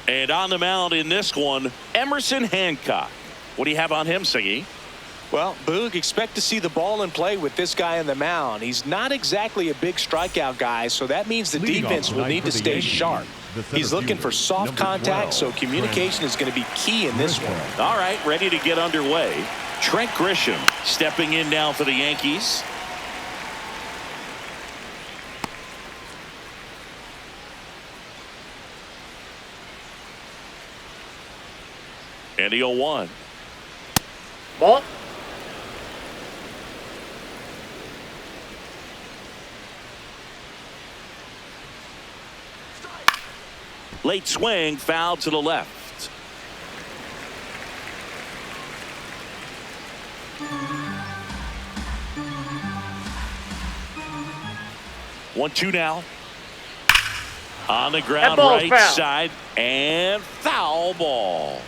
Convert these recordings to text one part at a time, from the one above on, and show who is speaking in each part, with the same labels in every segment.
Speaker 1: And on the mound in this one, Emerson Hancock. What do you have on him, Siggy?
Speaker 2: Well, Boog, expect to see the ball in play with this guy on the mound. He's not exactly a big strikeout guy, so that means the defense will need to stay sharp. He's looking for soft contact, so communication is going to be key in this one.
Speaker 1: All right, ready to get underway. Trent Grisham stepping in now for the Yankees. And the 0-1.
Speaker 3: Ball.
Speaker 1: Late swing, foul to the left. One, two now. On the ground, right
Speaker 3: foul.
Speaker 1: side, and foul ball.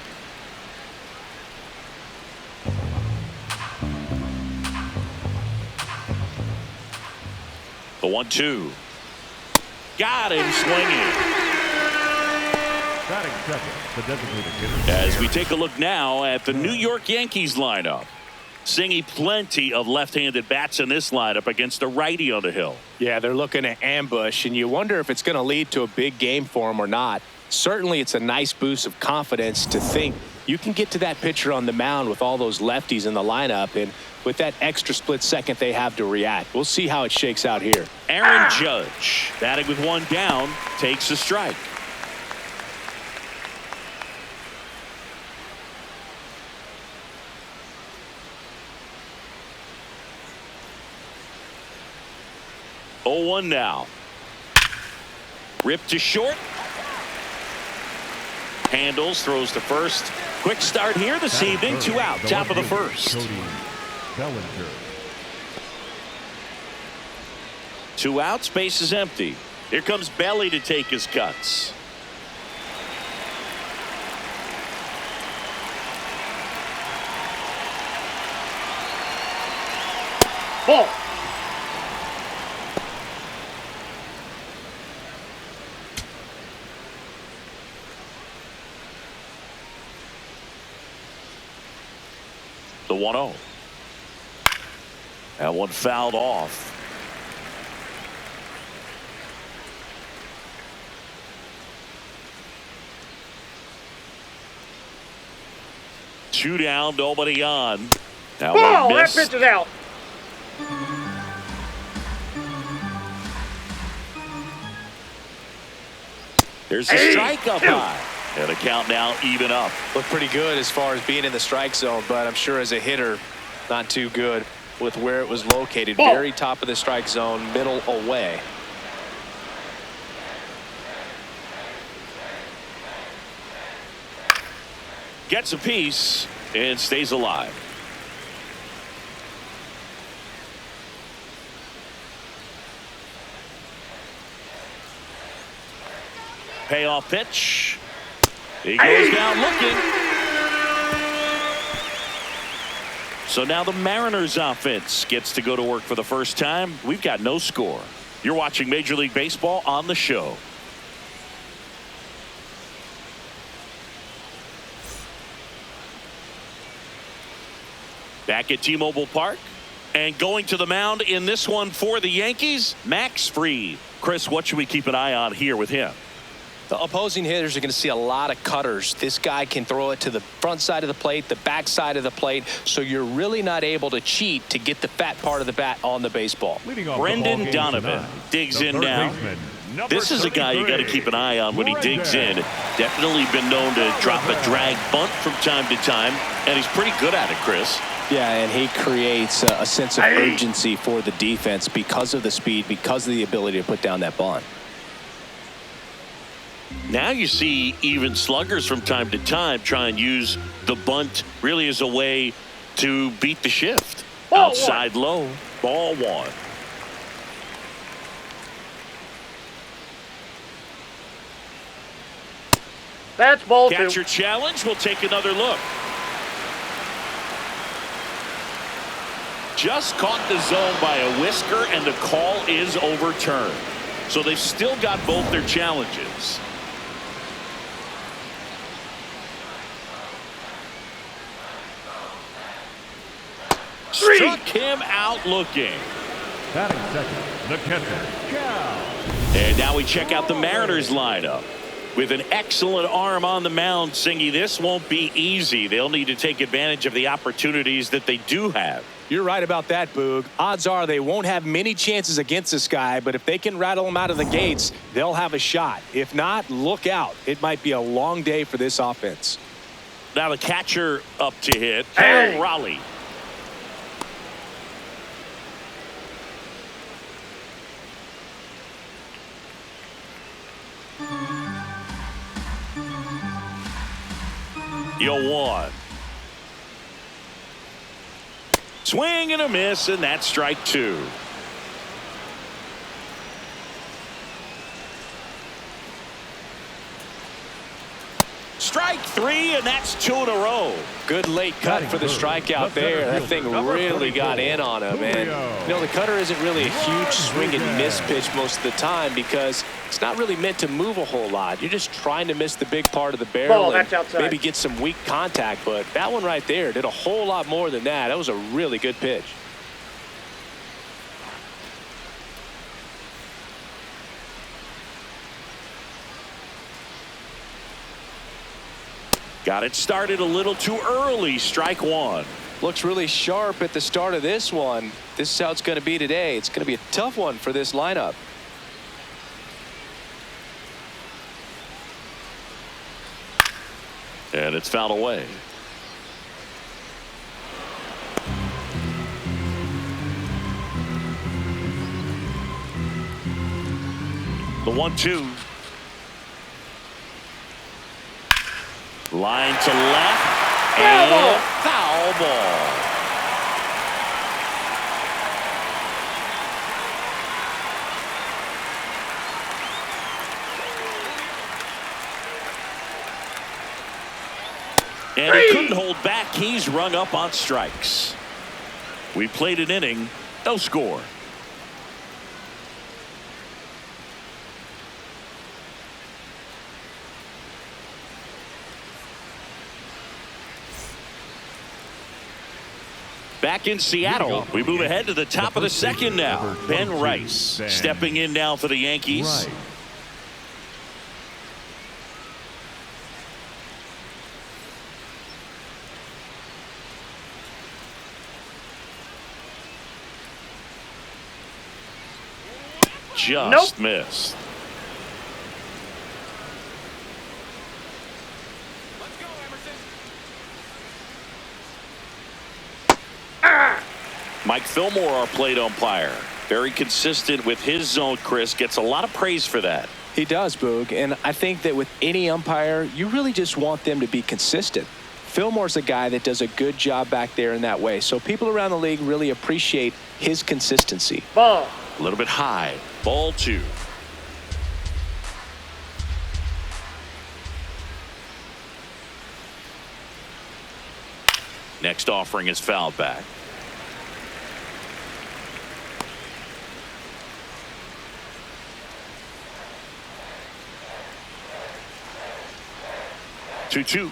Speaker 1: The 1-2. Got him swinging. As we take a look now at the New York Yankees lineup. Seeing plenty of left-handed bats in this lineup against a righty on the hill.
Speaker 2: Yeah, they're looking to ambush, and you wonder if it's going to lead to a big game for them or not. Certainly, it's a nice boost of confidence to think you can get to that pitcher on the mound with all those lefties in the lineup, and with that extra split second they have to react. We'll see how it shakes out here.
Speaker 1: Aaron Judge, batting with one down, takes a strike. Oh, 1 now. Ripped to short. Handles, throws to first. Quick start here this evening. 2 out, top of the first. 2 outs, base is empty. Here comes Belly to take his cuts.
Speaker 3: Ball.
Speaker 1: The 1-0. That one fouled off. Two down, nobody on. That
Speaker 3: Ball.
Speaker 1: one
Speaker 3: That
Speaker 1: missed.
Speaker 3: pitch is out.
Speaker 1: There's a strike up high. And the count now even up.
Speaker 2: Look pretty good as far as being in the strike zone, but I'm sure as a hitter, not too good with where it was located.
Speaker 3: Ball.
Speaker 2: Very top of the strike zone, middle away.
Speaker 1: Gets a piece and stays alive. Payoff pitch. He goes down looking. So now the Mariners offense gets to go to work for the first time. We've got no score. You're watching Major League Baseball on the show. Back at T-Mobile Park. And going to the mound in this one for the Yankees, Max Fried. Chris, what should we keep an eye on here with him?
Speaker 2: The opposing hitters are going to see a lot of cutters. This guy can throw it to the front side of the plate, the back side of the plate, so you're really not able to cheat to get the fat part of the bat on the baseball.
Speaker 1: Brendan Donovan digs in now. This is a guy you got to keep an eye on when he digs in. Definitely been known to drop a drag bunt from time to time, and he's pretty good at it, Chris.
Speaker 2: Yeah, and he creates a sense of urgency for the defense because of the speed, because of the ability to put down that bunt.
Speaker 1: Now you see even sluggers from time to time try and use the bunt really as a way to beat the shift.
Speaker 3: Ball
Speaker 1: Outside low, ball 1.
Speaker 3: That's ball 2.
Speaker 1: Catcher challenge. We'll take another look. Just caught the zone by a whisker, and the call is overturned. So they've still got both their challenges. Struck him out looking.
Speaker 4: Batting second, the catcher, Cal.
Speaker 1: And now we check out the Mariners lineup. With an excellent arm on the mound, Singy, this won't be easy. They'll need to take advantage of the opportunities that they do have.
Speaker 2: You're right about that, Boog. Odds are they won't have many chances against this guy, but if they can rattle him out of the gates, they'll have a shot. If not, look out. It might be a long day for this offense.
Speaker 1: Now the catcher up to hit, Harold Raleigh. Yo, one. Swing and a miss, and that's strike two. Strike three, and that's two in a row.
Speaker 2: Good late cut for the strikeout there. That thing really got in on him. And, you know, the cutter isn't really a huge swing and miss pitch most of the time because it's not really meant to move a whole lot. You're just trying to miss the big part of the barrel and maybe get some weak contact. But that one right there did a whole lot more than that. That was a really good pitch.
Speaker 1: Got it started a little too early. Strike one.
Speaker 2: Looks really sharp at the start of this one. This is how it's going to be today. It's going to be a tough one for this lineup.
Speaker 1: And it's fouled away. The 1-2. Line to left. And foul ball. And he couldn't hold back. He's rung up on strikes. We played an inning. No score. Back in Seattle, we move ahead to the top of the second now. Ben Rice stepping in now for the Yankees. Just missed. Mike Fillmore, our plate umpire, very consistent with his zone. Chris gets a lot of praise for that.
Speaker 2: He does, Boog, and I think that with any umpire, you really just want them to be consistent. Fillmore's a guy that does a good job back there in that way, so people around the league really appreciate his consistency.
Speaker 3: Ball.
Speaker 1: A little bit high. Ball two. Next offering is fouled back. Two.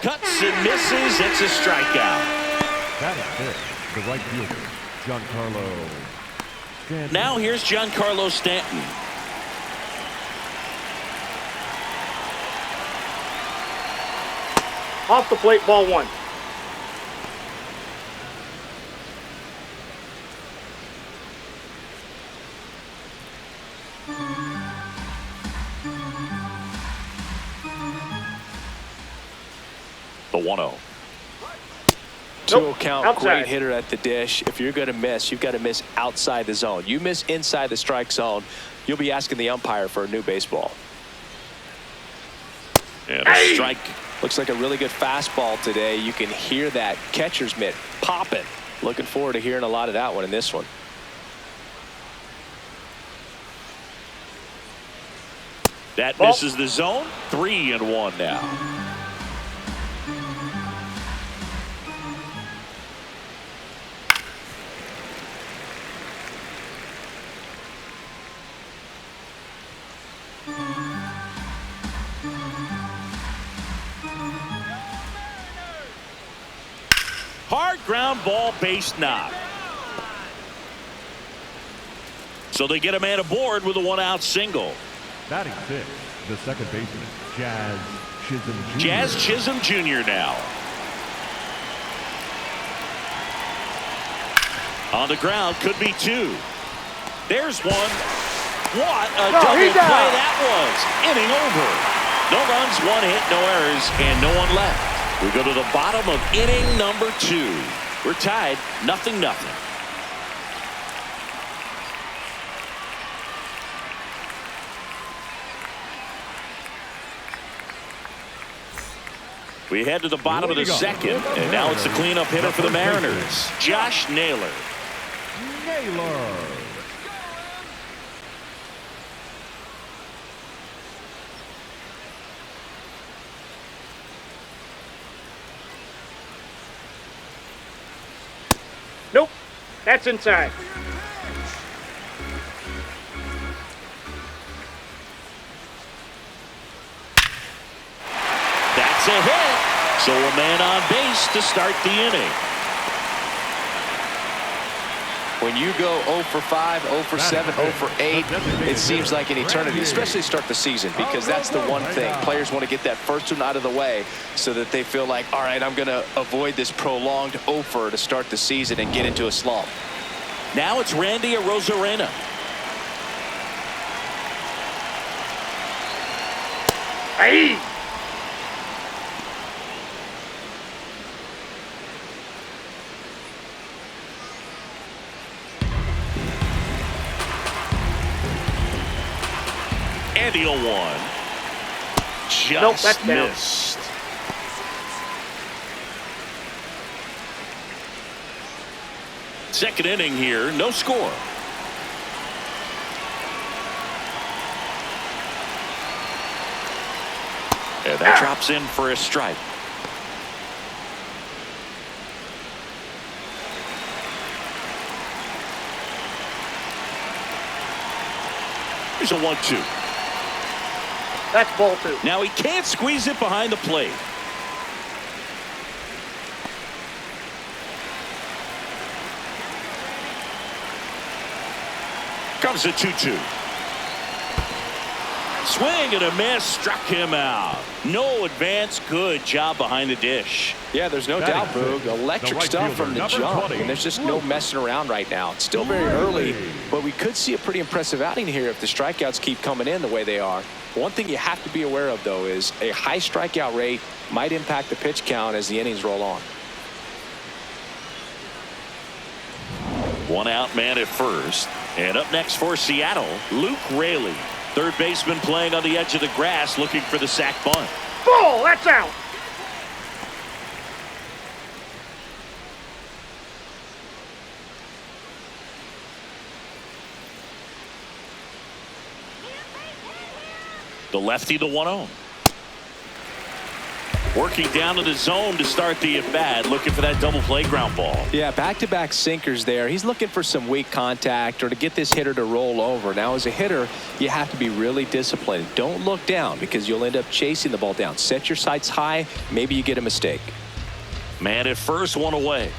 Speaker 1: Cuts and misses. It's a strikeout.
Speaker 4: That is it. The right fielder, Giancarlo Stanton.
Speaker 1: Now here's Giancarlo Stanton.
Speaker 3: Off the plate, ball one.
Speaker 1: The 1-0.
Speaker 2: Two count, great hitter at the dish. If you're going to miss, you've got to miss outside the zone. You miss inside the strike zone, you'll be asking the umpire for a new baseball.
Speaker 1: And a strike.
Speaker 2: Looks like a really good fastball today. You can hear that catcher's mitt popping. Looking forward to hearing a lot of that one in this one.
Speaker 1: That misses the zone. 3-1 now. Hard ground ball, base knock. So they get a man aboard with a one-out single.
Speaker 4: Batting sixth, the second baseman, Jazz Chisholm Jr.
Speaker 1: Jazz Chisholm Jr. now. On the ground, could be two. There's one. What a double play that was. Inning over. No runs, one hit, no errors, and no one left. We go to the bottom of inning number 2. We're tied, 0-0. We head to the bottom of the second, and now it's the cleanup hitter for the Mariners, Josh Naylor.
Speaker 3: Nope. That's inside.
Speaker 1: That's a hit. So a man on base to start the inning.
Speaker 2: When you go 0 for 5, 0 for 7, 0 for 8, it seems like an eternity, especially to start the season, because that's the one thing. Players want to get that first one out of the way so that they feel like, all right, I'm going to avoid this prolonged 0-fer to start the season and get into a slump.
Speaker 1: Now it's Randy Arozarena.
Speaker 3: Hey!
Speaker 1: And the 0-1. Just
Speaker 3: Nope, that's down.
Speaker 1: missed. Second inning here, no score. And that drops in for a strike. Here's a 1-2.
Speaker 3: That's ball 2.
Speaker 1: Now he can't squeeze it behind the plate. Comes a 2-2. Swing and a miss, struck him out. No advance, good job behind the dish.
Speaker 2: Yeah, there's no doubt, Boog. Electric stuff from the jump. And there's just no messing around right now. It's still very early, but we could see a pretty impressive outing here if the strikeouts keep coming in the way they are. One thing you have to be aware of, though, is a high strikeout rate might impact the pitch count as the innings roll on.
Speaker 1: One out man at first. And up next for Seattle, Luke Raley. Third baseman playing on the edge of the grass looking for the sac bunt.
Speaker 3: Ball! That's out!
Speaker 1: The lefty, the 1-0. Working down to the zone to start the at-bat, looking for that double play ground ball.
Speaker 2: Yeah, back-to-back sinkers there. He's looking for some weak contact or to get this hitter to roll over. Now, as a hitter, you have to be really disciplined. Don't look down because you'll end up chasing the ball down. Set your sights high. Maybe you get a mistake.
Speaker 1: Man at first, one away.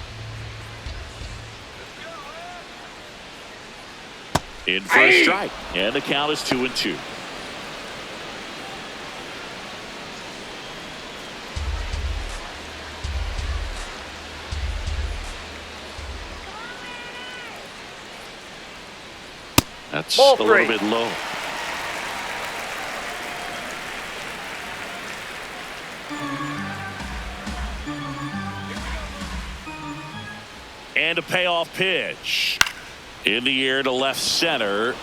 Speaker 1: In for a strike. And the count is 2-2. That's
Speaker 3: Ball
Speaker 1: a
Speaker 3: 3.
Speaker 1: little bit low. And a payoff pitch. In the air to left center.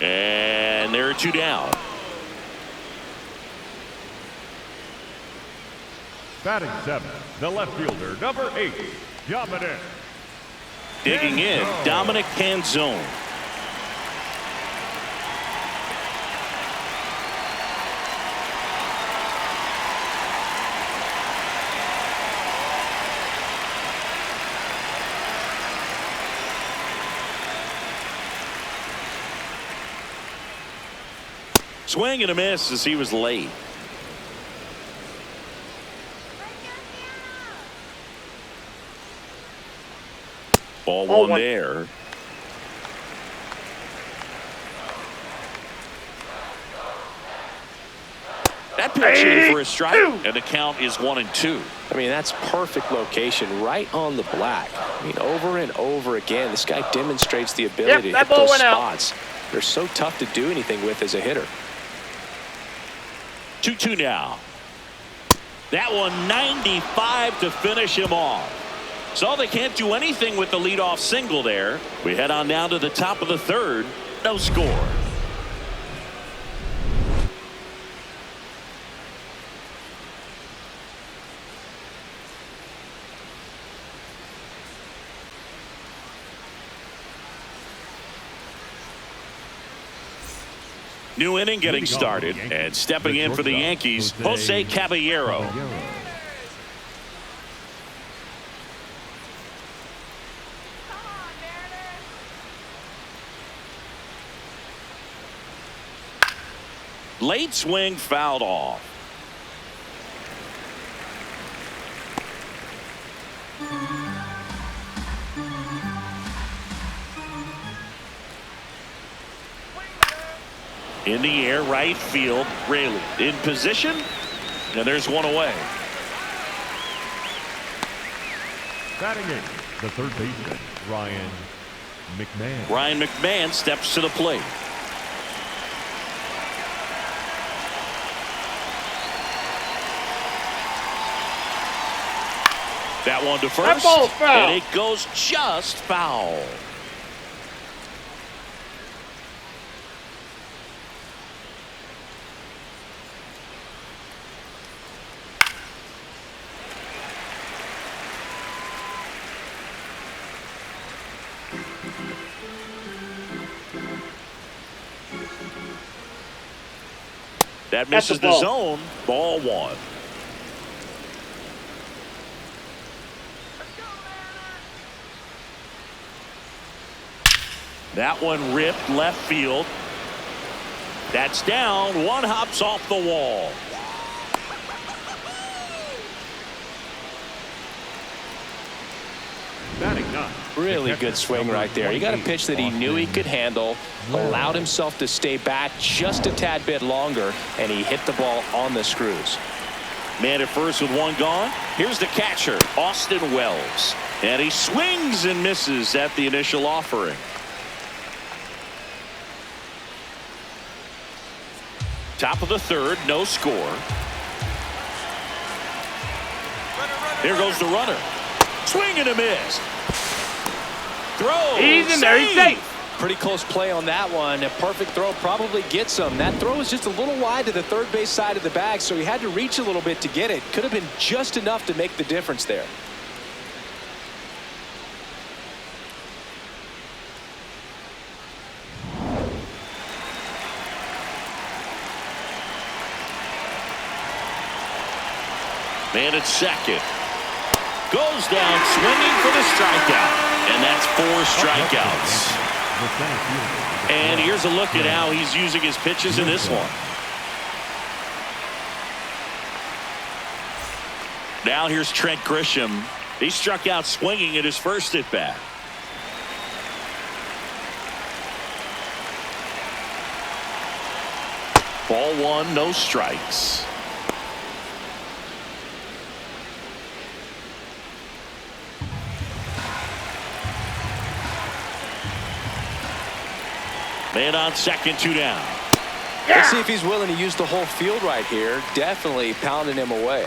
Speaker 1: And there are 2 down.
Speaker 4: Batting seventh, the left fielder, number 8, Dominic.
Speaker 1: Digging in, Dominic Canzone. Swing and a miss as he was late. Ball one there. That pitch in for a strike, and the count is 1-2.
Speaker 2: I mean, that's perfect location, right on the black. I mean, over and over again, this guy demonstrates the ability to hit those spots. They're so tough to do anything with as a hitter.
Speaker 1: 2-2 now. That one 95 to finish him off. So they can't do anything with the leadoff single there. We head on down to the top of the third. No score. New inning getting started, and stepping in for the Yankees, Jose Caballero. Late swing fouled off. In the air, right field, Raley in position, and there's one away.
Speaker 4: Batting in, the third baseman, Ryan McMahon.
Speaker 1: Ryan McMahon steps to the plate. That one to first, and it goes just foul. That misses the zone. Ball one. That one ripped left field. That's down. One hops off the wall.
Speaker 2: Really good swing right there. He got a pitch that he knew he could handle, allowed himself to stay back just a tad bit longer, and he hit the ball on the screws.
Speaker 1: Man at first with one gone. Here's the catcher, Austin Wells. And he swings and misses at the initial offering. Top of the third, no score. Here goes the runner. Swing and a miss. Throw.
Speaker 3: He's in there. He's safe.
Speaker 2: Pretty close play on that one. A perfect throw probably gets him. That throw was just a little wide to the third base side of the bag, so he had to reach a little bit to get it. Could have been just enough to make the difference there.
Speaker 1: Man at second. Goes down swinging for the strikeout. And that's 4 strikeouts. And here's a look at how he's using his pitches in this one. Now here's Trent Grisham. He struck out swinging at his first at bat. Ball one, no strikes. Man on second, 2 down.
Speaker 2: Let's see if he's willing to use the whole field right here. Definitely pounding him away.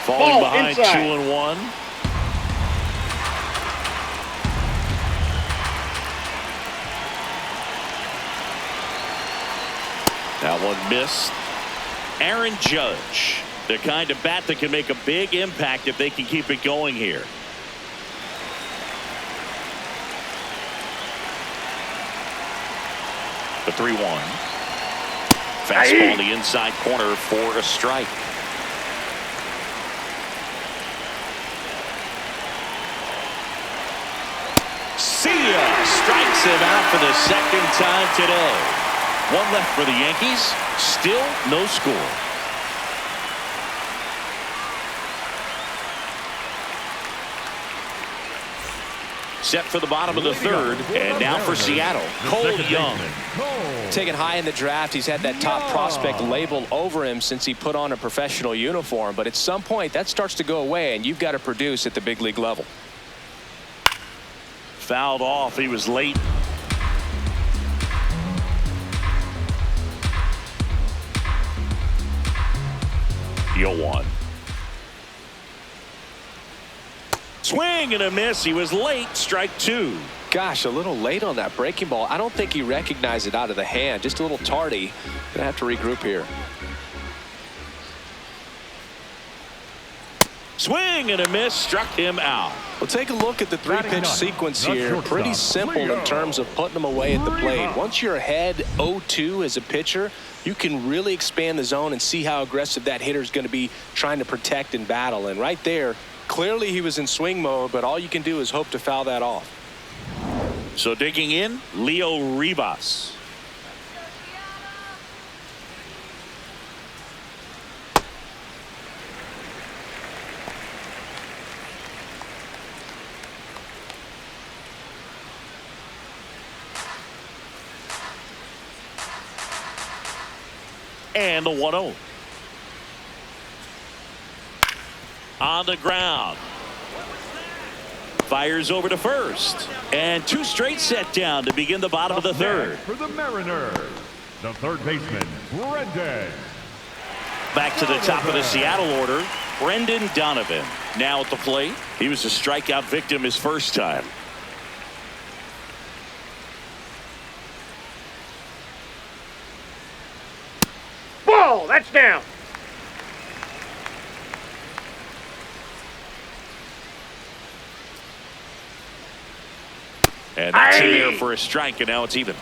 Speaker 1: Falling behind inside. 2-1. That one missed. Aaron Judge, the kind of bat that can make a big impact if they can keep it going here. The 3-1. Fastball on the inside corner for a strike. See ya. Strikes strikes him out for the second time today. One left for the Yankees. Still no score. Set for the bottom of the third, and now for Seattle, Cole Young.
Speaker 2: Taken high in the draft, he's had that top prospect label over him since he put on a professional uniform. But at some point, that starts to go away, and you've got to produce at the big league level.
Speaker 1: Fouled off. He was late. Deal one. Swing and a miss. He was late. Strike two.
Speaker 2: Gosh, a little late on that breaking ball. I don't think he recognized it out of the hand. Just a little tardy. Gonna have to regroup here.
Speaker 1: Swing and a miss. Struck him out.
Speaker 2: Well, take a look at the three-pitch sequence here. Pretty simple in terms of putting them away at the plate. Once you're ahead 0-2 as a pitcher, you can really expand the zone and see how aggressive that hitter is going to be trying to protect and battle. And right there, clearly he was in swing mode, but all you can do is hope to foul that off.
Speaker 1: So digging in, Leo Rivas. And the 1-0. On the ground. Fires over to first. And two straight set down to begin the bottom of the third.
Speaker 4: For the Mariners, the third baseman, Brendan.
Speaker 1: Back to the top of the Seattle order, Brendan Donovan. Now at the plate. He was a strikeout victim his first time.
Speaker 3: Ball, that's down.
Speaker 1: And that's in there for a strike, and now it's even.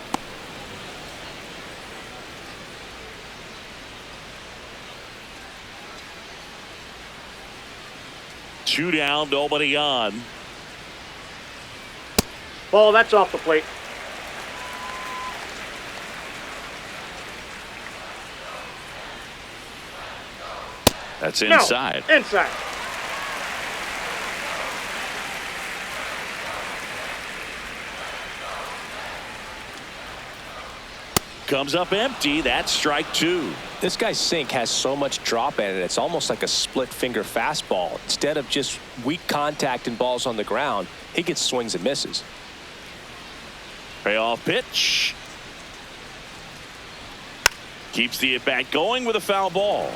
Speaker 1: Two down, nobody on.
Speaker 3: Ball, that's off the plate.
Speaker 1: That's inside.
Speaker 3: No, inside.
Speaker 1: Comes up empty. That's strike two.
Speaker 2: This guy's sink has so much drop in it. It's almost like a split finger fastball. Instead of just weak contact and balls on the ground, he gets swings and misses.
Speaker 1: Payoff pitch. Keeps the at-bat going with a foul ball.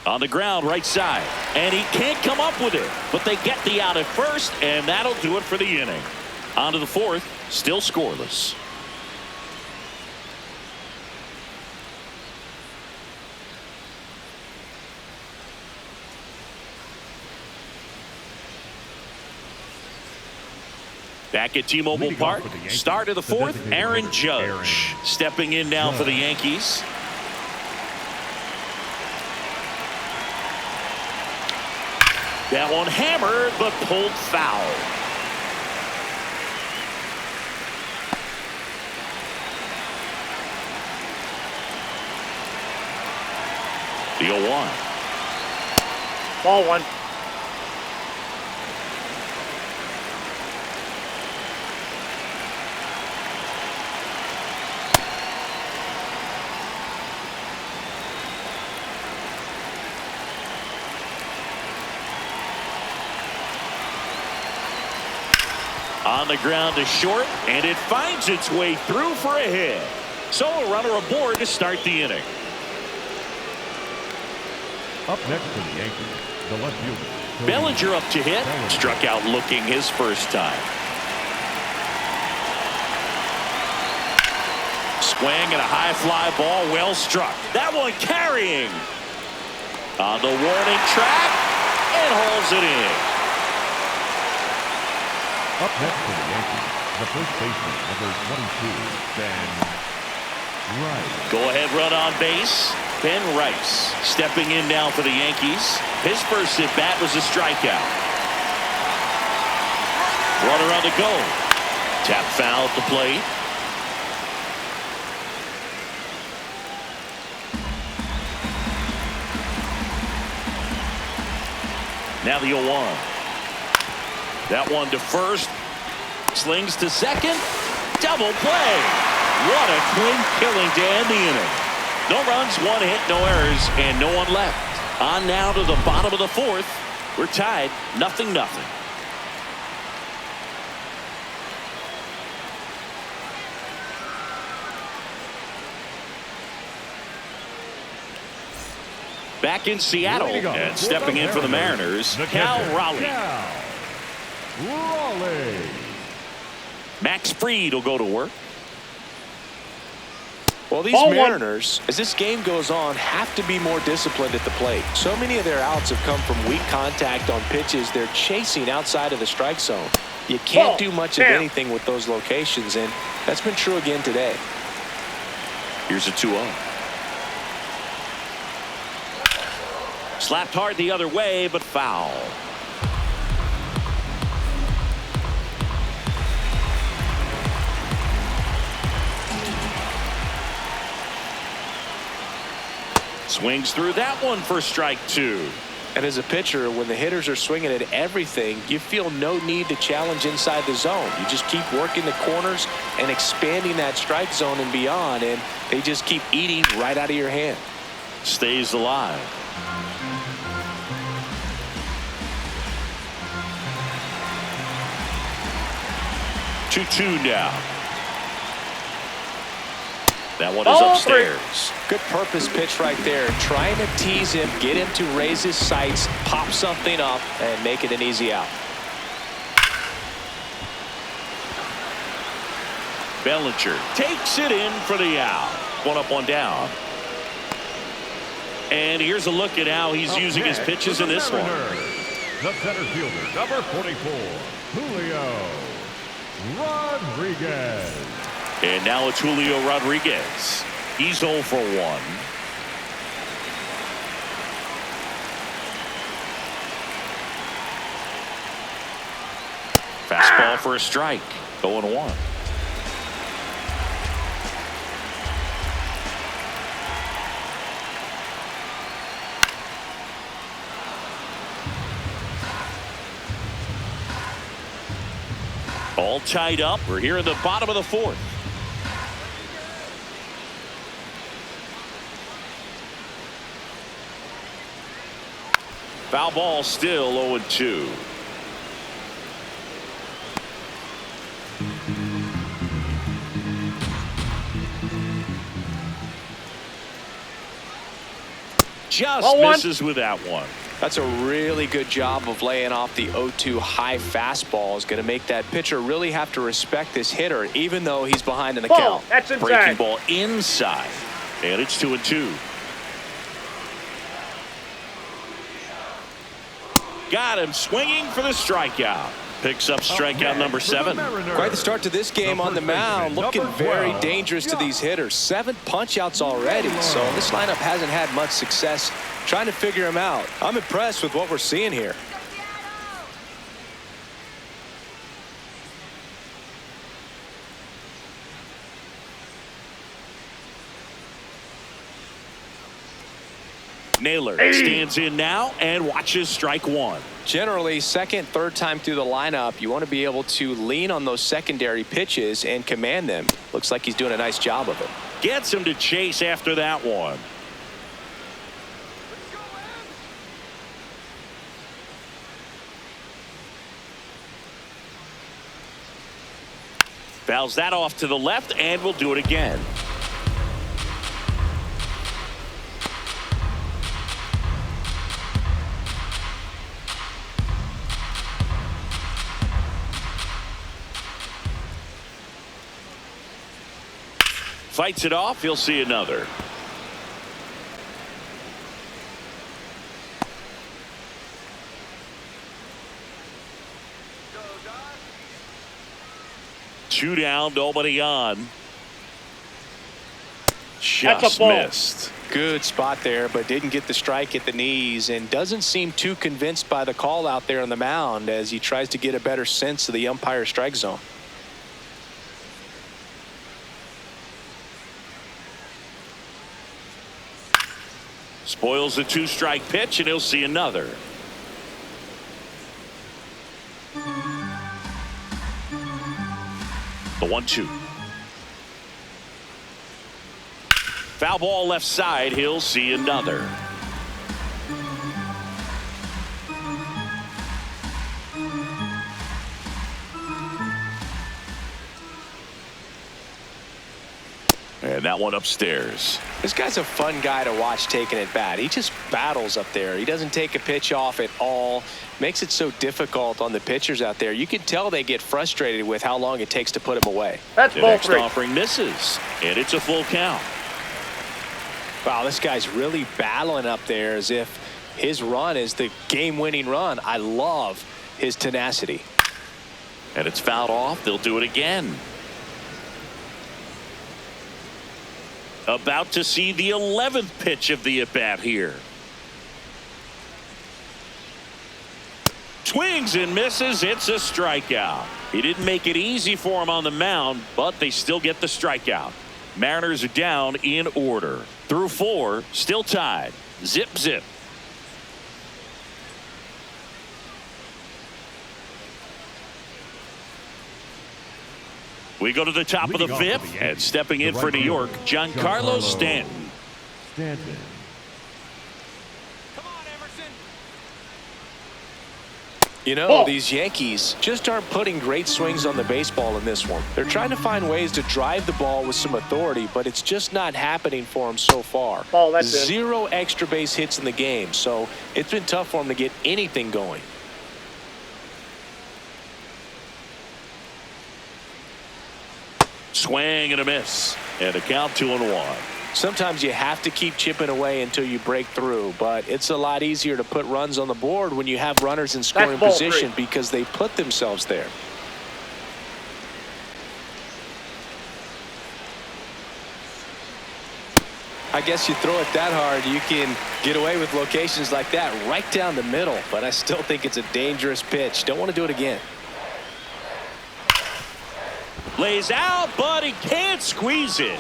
Speaker 1: On the ground, right side. And he can't come up with it. But they get the out at first, and that'll do it for the inning. On to the fourth, still scoreless. Back at T-Mobile Park, start of the fourth, Aaron Judge. Stepping in now for the Yankees. That one hammered, but pulled foul. The 0-1.
Speaker 3: Ball one.
Speaker 1: On the ground to short, and it finds its way through for a hit. So a runner aboard to start the inning.
Speaker 4: Up next for the Yankees, the left fielder.
Speaker 1: Bellinger up to hit. Struck out looking his first time. Swing and a high fly ball, well struck. That one carrying. On the warning track, and hauls it in.
Speaker 4: Up next for the Yankees, the first baseman, number 22, Ben Right.
Speaker 1: Go ahead run on base. Ben Rice stepping in now for the Yankees. His first at bat was a strikeout. Runner on the go. Tap foul at the plate. Now the 0-1. That one to first. Slings to second. Double play. What a clean killing to end the inning. No runs, 1 hit, no errors, and no one left. On now to the bottom of the 4th. We're tied 0-0. Back in Seattle and stepping in for the Mariners, Cal Raleigh. Max Fried will go to work.
Speaker 2: Well, these Mariners, as this game goes on, have to be more disciplined at the plate. So many of their outs have come from weak contact on pitches they're chasing outside of the strike zone. You can't do much of anything with those locations, and that's been true again today.
Speaker 1: Here's a 2-0. Slapped hard the other way, but foul. Swings through that one for strike 2.
Speaker 2: And as a pitcher, when the hitters are swinging at everything, you feel no need to challenge inside the zone. You just keep working the corners and expanding that strike zone and beyond, and they just keep eating right out of your hand.
Speaker 1: Stays alive. Two now. That one is upstairs.
Speaker 2: Good purpose pitch right there. Trying to tease him, get him to raise his sights, pop something up, and make it an easy out.
Speaker 1: Bellinger takes it in for the out. 1 up, 1 down. And here's a look at how he's using his pitches in this one.
Speaker 4: The center fielder, number 44, Julio Rodriguez.
Speaker 1: And now it's Julio Rodriguez. He's 0 for 1. Fastball for a strike. 0-1. All tied up. We're here in the bottom of the 4th. Foul ball, still 0-2. Just misses with that one.
Speaker 2: That's a really good job of laying off the 0-2 high fastball. Is going to make that pitcher really have to respect this hitter, even though he's behind in the count.
Speaker 3: That's inside.
Speaker 1: Breaking ball inside. And it's 2-2. Got him swinging for the strikeout. Picks up strikeout number 7.
Speaker 2: Quite the start to this game on the mound. Looking very dangerous to these hitters. 7 punch-outs already. So this lineup hasn't had much success trying to figure him out. I'm impressed with what we're seeing here.
Speaker 1: Naylor stands in now and watches strike 1.
Speaker 2: Generally, second, third time through the lineup, you want to be able to lean on those secondary pitches and command them. Looks like he's doing a nice job of it.
Speaker 1: Gets him to chase after that one. Fouls that off to the left and will do it again. Fights it off. He'll see another. Two down, nobody on. Just
Speaker 3: ball.
Speaker 1: missed.
Speaker 2: Good spot there, but didn't get the strike at the knees, and doesn't seem too convinced by the call out there on the mound as he tries to get a better sense of the umpire strike zone.
Speaker 1: Spoils the 2-strike pitch, and he'll see another. The 1-2. Foul ball left side. He'll see another. And that one upstairs.
Speaker 2: This guy's a fun guy to watch taking at bat. He just battles up there. He doesn't take a pitch off at all. Makes it so difficult on the pitchers out there. You can tell they get frustrated with how long it takes to put him away.
Speaker 3: That's
Speaker 1: The
Speaker 3: ball
Speaker 1: next
Speaker 3: 3.
Speaker 1: offering misses, and it's a full count.
Speaker 2: Wow, this guy's really battling up there as if his run is the game-winning run. I love his tenacity.
Speaker 1: And it's fouled off. They'll do it again. About to see the 11th pitch of the at-bat here. Swings and misses. It's a strikeout. He didn't make it easy for him on the mound, but they still get the strikeout. Mariners are down in order. Through 4, still tied. Zip, zip. We go to the top of the 5th, and stepping in for New York, Giancarlo Stanton.
Speaker 4: Stanton.
Speaker 2: You know, these Yankees just aren't putting great swings on the baseball in this one. They're trying to find ways to drive the ball with some authority, but it's just not happening for them so far.
Speaker 3: Ball, that's it.
Speaker 2: 0 extra base hits in the game, so it's been tough for them to get anything going.
Speaker 1: Swing and a miss. And a count 2-1.
Speaker 2: Sometimes you have to keep chipping away until you break through, but it's a lot easier to put runs on the board when you have runners in scoring
Speaker 3: ball
Speaker 2: position
Speaker 3: 3.
Speaker 2: because they put themselves there. I guess you throw it that hard, you can get away with locations like that right down the middle, but I still think it's a dangerous pitch. Don't want to do it again.
Speaker 1: Lays out, but he can't squeeze it.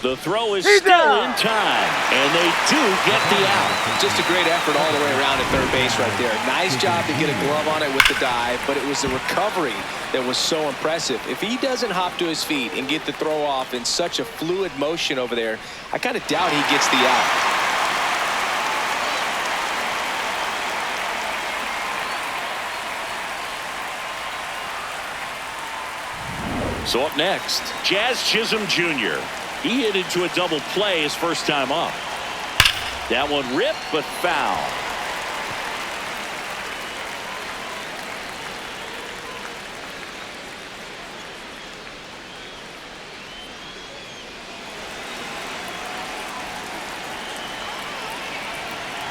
Speaker 1: The throw is
Speaker 3: He's
Speaker 1: still
Speaker 3: down.
Speaker 1: in time, and they do get the out.
Speaker 2: Just a great effort all the way around at third base right there. Nice job to get a glove on it with the dive, but it was the recovery that was so impressive. If he doesn't hop to his feet and get the throw off in such a fluid motion over there, I kind of doubt he gets the out.
Speaker 1: So up next, Jazz Chisholm Jr. He hit into a double play his first time up. That one ripped, but foul.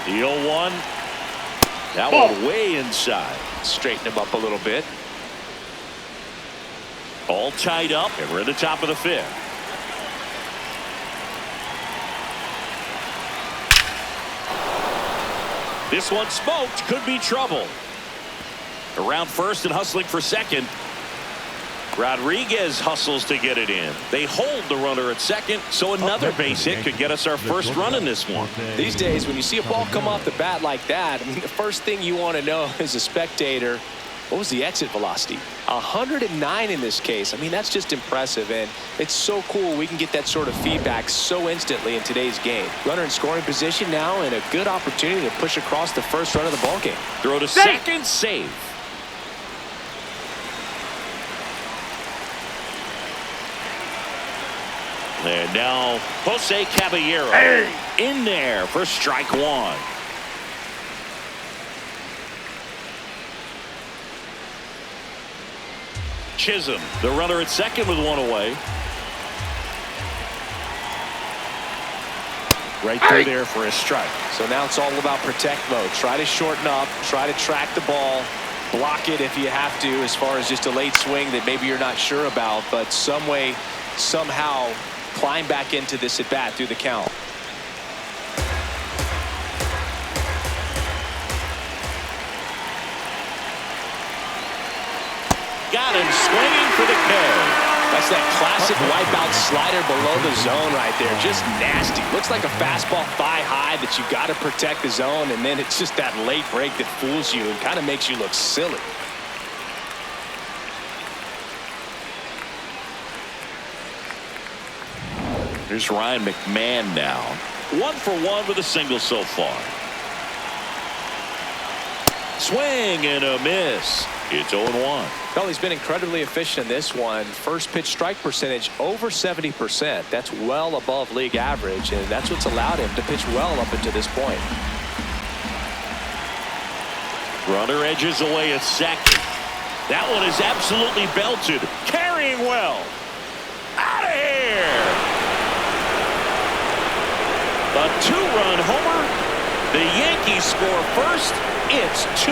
Speaker 1: The 0-1. That one way inside.
Speaker 2: Straighten him up a little bit.
Speaker 1: All tied up, and we're at the top of the 5th. This one smoked. Could be trouble. Around first and hustling for second. Rodriguez hustles to get it in. They hold the runner at second, so another base hit could get us our first run in this one.
Speaker 2: These days, when you see a ball come off the bat like that, I mean, the first thing you want to know as a spectator, what was the exit velocity? 109 in this case. I mean, that's just impressive, and it's so cool we can get that sort of feedback so instantly in today's game. Runner in scoring position now, and a good opportunity to push across the first run of the ball game.
Speaker 1: Throw to second, safe. And now Jose Caballero in there for strike 1. Chisholm, the runner at second with one away. Right through there for a strike.
Speaker 2: So now it's all about protect mode. Try to shorten up, try to track the ball, block it if you have to as far as just a late swing that maybe you're not sure about, but some way, somehow climb back into this at bat through the count.
Speaker 1: Got him swinging for the K.
Speaker 2: That's that classic wipeout slider below the zone right there. Just nasty. Looks like a fastball thigh high that you got to protect the zone, and then it's just that late break that fools you and kind of makes you look silly.
Speaker 1: Here's Ryan McMahon now. 1 for 1 with a single so far. Swing and a miss. It's 0-1.
Speaker 2: Well, he's been incredibly efficient in this one. First pitch strike percentage over 70%. That's well above league average, and that's what's allowed him to pitch well up until this point.
Speaker 1: Runner edges away at second. That one is absolutely belted. Carrying well. Out of here. A 2-run homer. The Yankees score first. It's 2-0.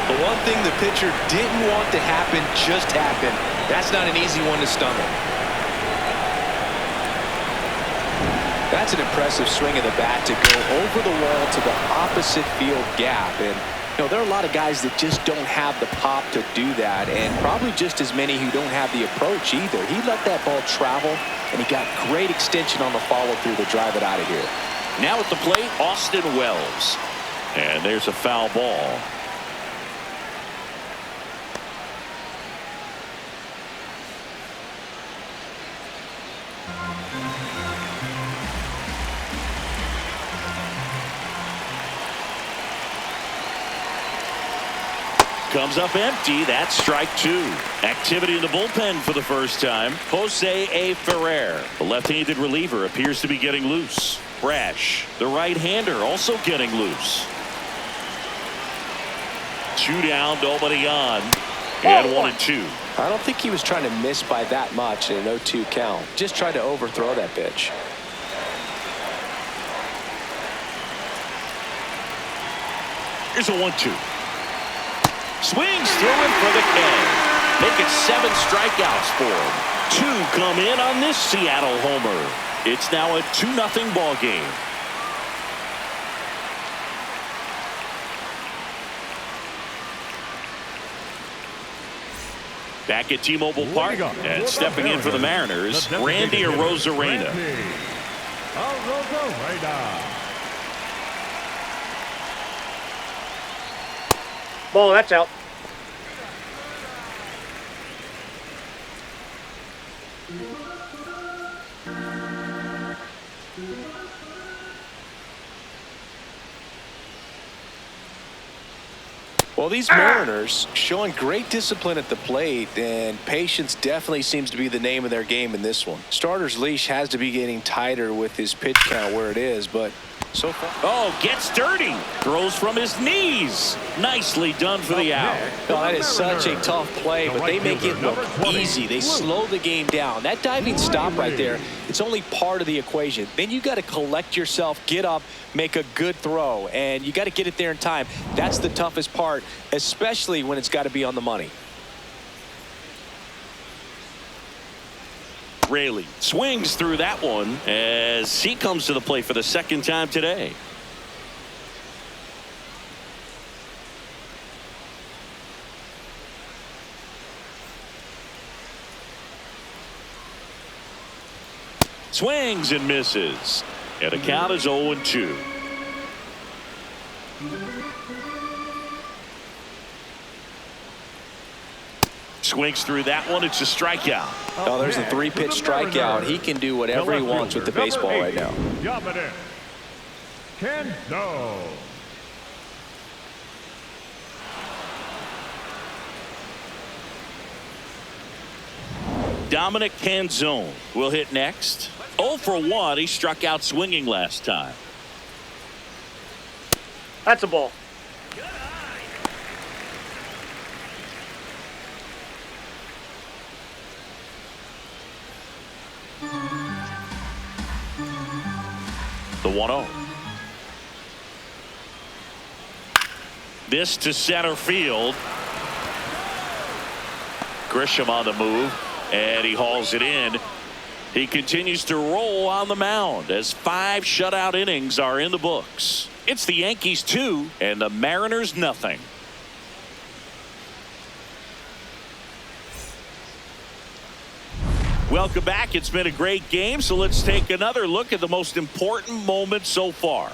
Speaker 2: The one thing the pitcher didn't want to happen just happened. That's not an easy one to stomach. That's an impressive swing of the bat to go over the wall to the opposite field gap. And you know, there are a lot of guys that just don't have the pop to do that, and probably just as many who don't have the approach either. He let that ball travel, and he got great extension on the follow-through to drive it out of here.
Speaker 1: Now at the plate, Austin Wells. And there's a foul ball. Comes up empty. That's strike 2. Activity in the bullpen for the first time. Jose A. Ferrer, the left-handed reliever, appears to be getting loose. Brash, the right-hander, also getting loose. 2 down, nobody on. And 1-2.
Speaker 2: I don't think he was trying to miss by that much in an 0-2 count. Just tried to overthrow that pitch.
Speaker 1: Here's a 1-2. Swings through him for the K. Make it 7 strikeouts for him. 2 come in on this Seattle homer. It's now a 2-0 ball game. Back at T-Mobile Park and stepping in for the Mariners, Randy Arozarena.
Speaker 3: Ball, that's out.
Speaker 2: Well, these Mariners showing great discipline at the plate, and patience definitely seems to be the name of their game in this one. Starter's leash has to be getting tighter with his pitch count where it is, but so far.
Speaker 1: Oh, gets dirty. Throws from his knees. Nicely done for the out.
Speaker 2: Oh, that is such a tough play, but they make it look easy. They slow the game down. That diving stop right there, it's only part of the equation. Then you got to collect yourself, get up, make a good throw, and you got to get it there in time. That's the toughest part, especially when it's got to be on the money.
Speaker 1: Raley swings through that one as he comes to the plate for the second time today. Swings and misses. And the count is 0-2. Swings through that one. It's a strikeout.
Speaker 2: Oh, there's a 3-pitch strikeout. He can do whatever he wants with the baseball right now.
Speaker 1: Dominic Canzone will hit next. 0 for 1. He struck out swinging last time.
Speaker 3: That's a ball.
Speaker 1: The 1-0. This to center field. Grisham on the move, and he hauls it in. He continues to roll on the mound as 5 shutout innings are in the books. It's the Yankees 2 and the Mariners nothing. Welcome back. It's been a great game, so let's take another look at the most important moment so far.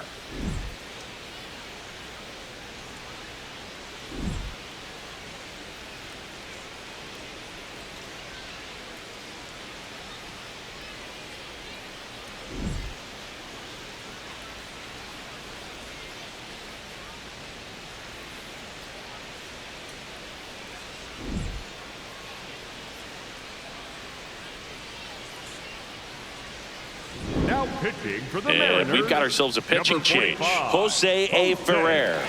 Speaker 4: Now pitching for the
Speaker 1: And
Speaker 4: Mariners,
Speaker 1: we've got ourselves a pitching
Speaker 4: number
Speaker 1: change.
Speaker 4: 25,
Speaker 1: Jose A. Ferrer.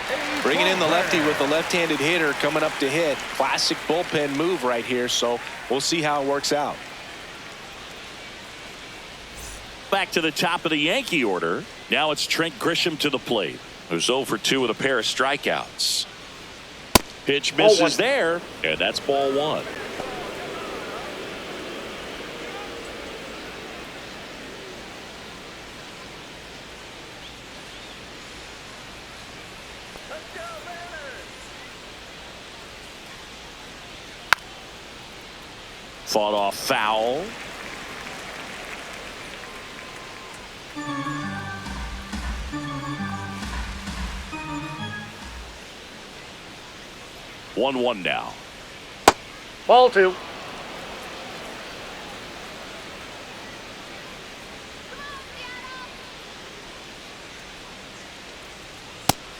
Speaker 2: Bringing in the lefty with the left-handed hitter coming up to hit. Classic bullpen move right here, so we'll see how it works out.
Speaker 1: Back to the top of the Yankee order. Now it's Trent Grisham to the plate, who's 0 for 2 with a pair of strikeouts. Pitch misses there, and that's ball 1. Fought off foul. One now.
Speaker 3: Ball 2.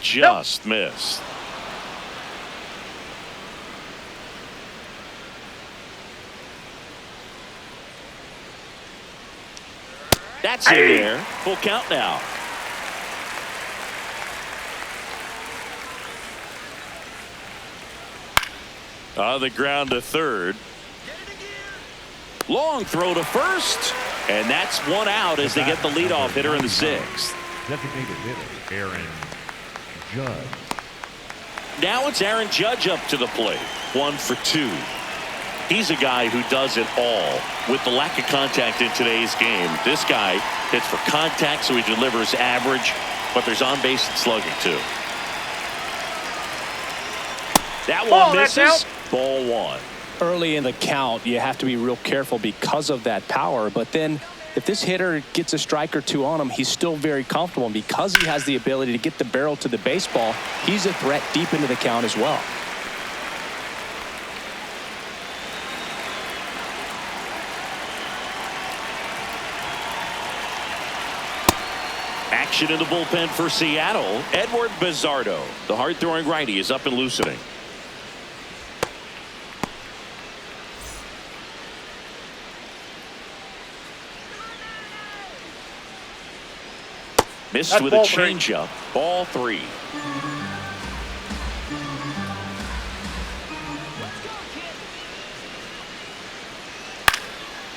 Speaker 1: Just missed. That's in there. Full count now. On the ground to third. Long throw to first. And that's 1 out as they get the leadoff hitter in the 6th.
Speaker 4: designated hitter, Aaron Judge.
Speaker 1: Now it's Aaron Judge up to the plate. 1 for 2. He's a guy who does it all. With the lack of contact in today's game, this guy hits for contact, so he delivers average, but there's on base and slugging too. That one misses. Ball 1.
Speaker 2: Early in the count, you have to be real careful because of that power, but then if this hitter gets a strike or two on him, he's still very comfortable, and because he has the ability to get the barrel to the baseball, he's a threat deep into the count as well.
Speaker 1: Action in the bullpen for Seattle. Edward Bizzardo, the hard-throwing righty, is up and loosening. Missed with a changeup. Ball 3.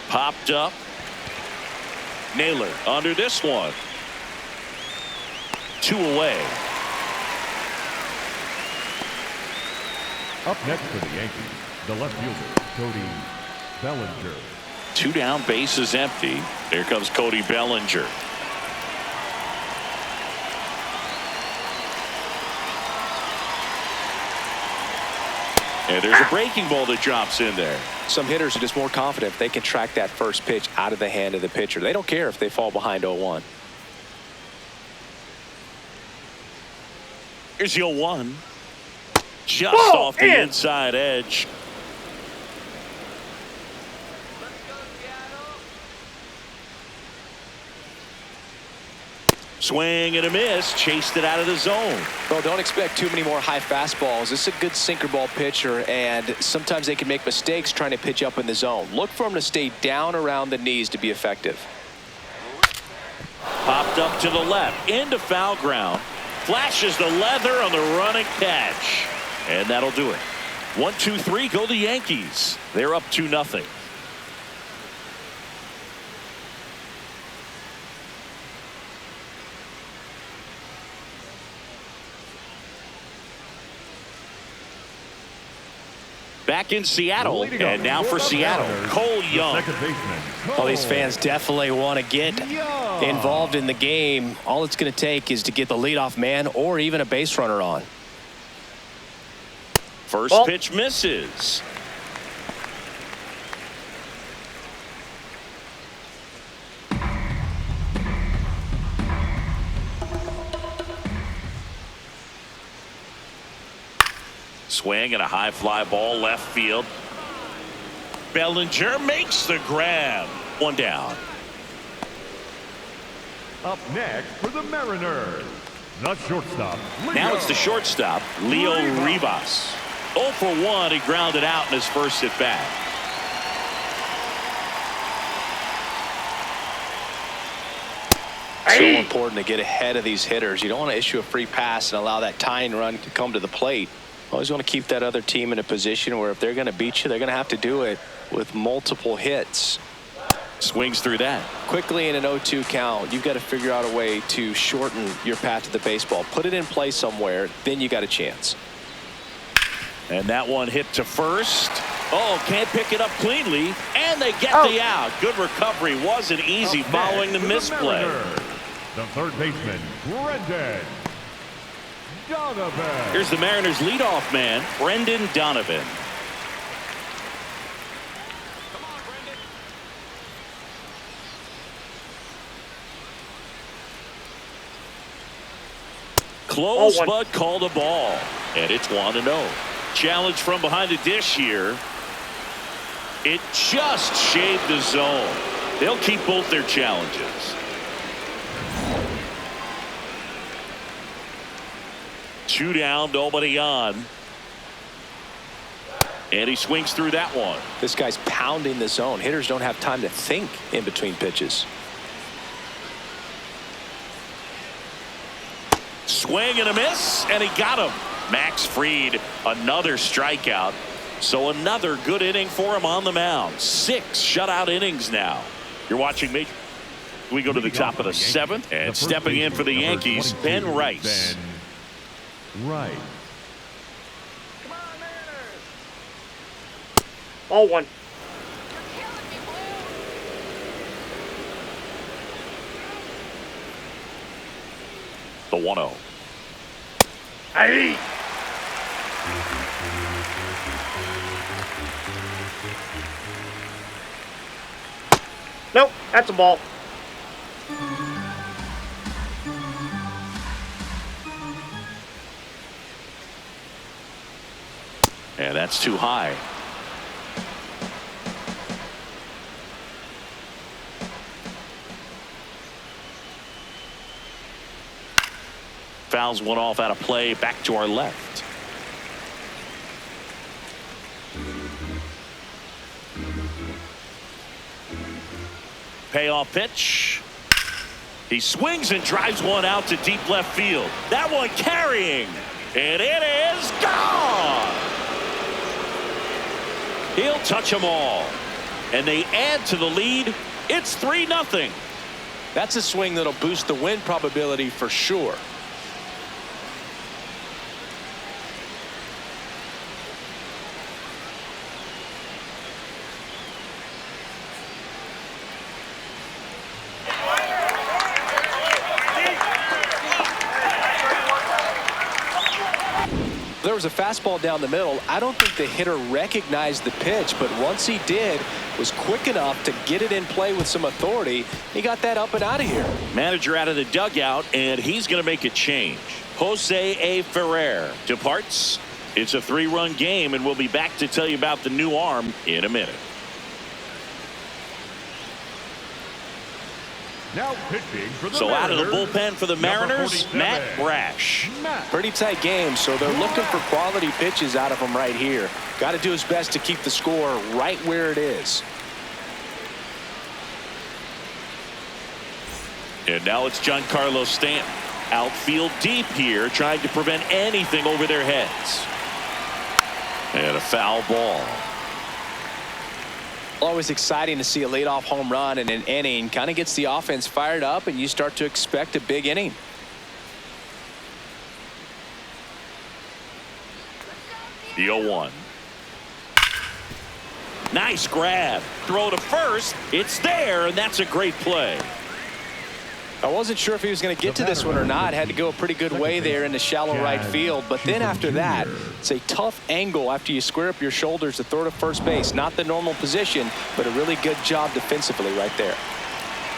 Speaker 1: Popped up. Naylor under this one. 2 away.
Speaker 4: Up next for the Yankees, the left fielder, Cody Bellinger.
Speaker 1: 2 down, base is empty. Here comes Cody Bellinger. And there's a breaking ball that drops in there.
Speaker 2: Some hitters are just more confident if they can track that first pitch out of the hand of the pitcher. They don't care if they fall behind 0-1.
Speaker 1: Here's the 0-1. Just off the inside edge. Swing and a miss. Chased it out of the zone.
Speaker 2: Well, don't expect too many more high fastballs. This is a good sinker ball pitcher, and sometimes they can make mistakes trying to pitch up in the zone. Look for him to stay down around the knees to be effective.
Speaker 1: Popped up to the left. Into foul ground. Flashes the leather on the running catch. And that'll do it. 1, 2, 3, go the Yankees. They're up 2-0. Back back in Seattle. And now for Seattle, Cole Young.
Speaker 2: Well, these fans definitely want to get involved in the game. All it's going to take is to get the leadoff man or even a base runner on.
Speaker 1: First pitch misses. Swing and a high fly ball left field. Bellinger makes the grab. One down.
Speaker 4: Up next for the Mariners, the shortstop.
Speaker 1: Now it's the shortstop, Leo Rivas. 0 for 1. He grounded out in his first at bat.
Speaker 2: So important to get ahead of these hitters. You don't want to issue a free pass and allow that tying run to come to the plate. Always want to keep that other team in a position where if they're going to beat you, they're going to have to do it with multiple hits.
Speaker 1: Swings through that.
Speaker 2: Quickly in an 0-2 count, you've got to figure out a way to shorten your path to the baseball. Put it in play somewhere, then you got a chance.
Speaker 1: And that one hit to first. Oh, can't pick it up cleanly. And they get the out. Good recovery. Wasn't easy following the misplay.
Speaker 4: The third baseman, Brendan Donovan.
Speaker 1: Here's the Mariners leadoff man, Brendan Donovan. Close, but called a ball. And it's 1-0. Challenge from behind the dish here. It just shaved the zone. They'll keep both their challenges. 2 down, nobody on. And he swings through that one.
Speaker 2: This guy's pounding the zone. Hitters don't have time to think in between pitches.
Speaker 1: Swing and a miss, and he got him. Max Fried, another strikeout. So another good inning for him on the mound. 6 shutout innings now. You're watching Major. We go to the top of the 7th, and stepping in for the Yankees, Ben Rice.
Speaker 4: Right.
Speaker 3: Ball 1.
Speaker 1: The 1-0.
Speaker 3: Hey! Nope, that's a ball.
Speaker 1: And that's too high. Fouls one off out of play, back to our left. Payoff pitch. He swings and drives one out to deep left field. That one carrying, and it is gone. He'll touch them all, and they add to the lead. It's 3-0.
Speaker 2: That's a swing that'll boost the win probability for sure. There was a fastball down the middle. I don't think the hitter recognized the pitch, but once he did, was quick enough to get it in play with some authority. He got that up and out of here.
Speaker 1: Manager out of the dugout, and he's going to make a change. Jose A. Ferrer departs. It's a 3-run game, and we'll be back to tell you about the new arm in a minute.
Speaker 4: Now pitching for the
Speaker 1: So
Speaker 4: Mariners,
Speaker 1: out of the bullpen for the Mariners, Matt Brash.
Speaker 2: Pretty tight game, so they're looking for quality pitches out of him right here. Got to do his best to keep the score right where it is.
Speaker 1: And now it's Giancarlo Stanton. Outfield deep here, trying to prevent anything over their heads. And a foul ball.
Speaker 2: Always exciting to see a leadoff home run in an inning. Kind of gets the offense fired up, and you start to expect a big inning.
Speaker 1: The 0-1. Nice grab. Throw to first. It's there, and that's a great play.
Speaker 2: I wasn't sure if he was going to get to this one or not. Had to go a pretty good way there in the shallow right field. But then after that, it's a tough angle after you square up your shoulders to throw to first base. Not the normal position, but a really good job defensively right there.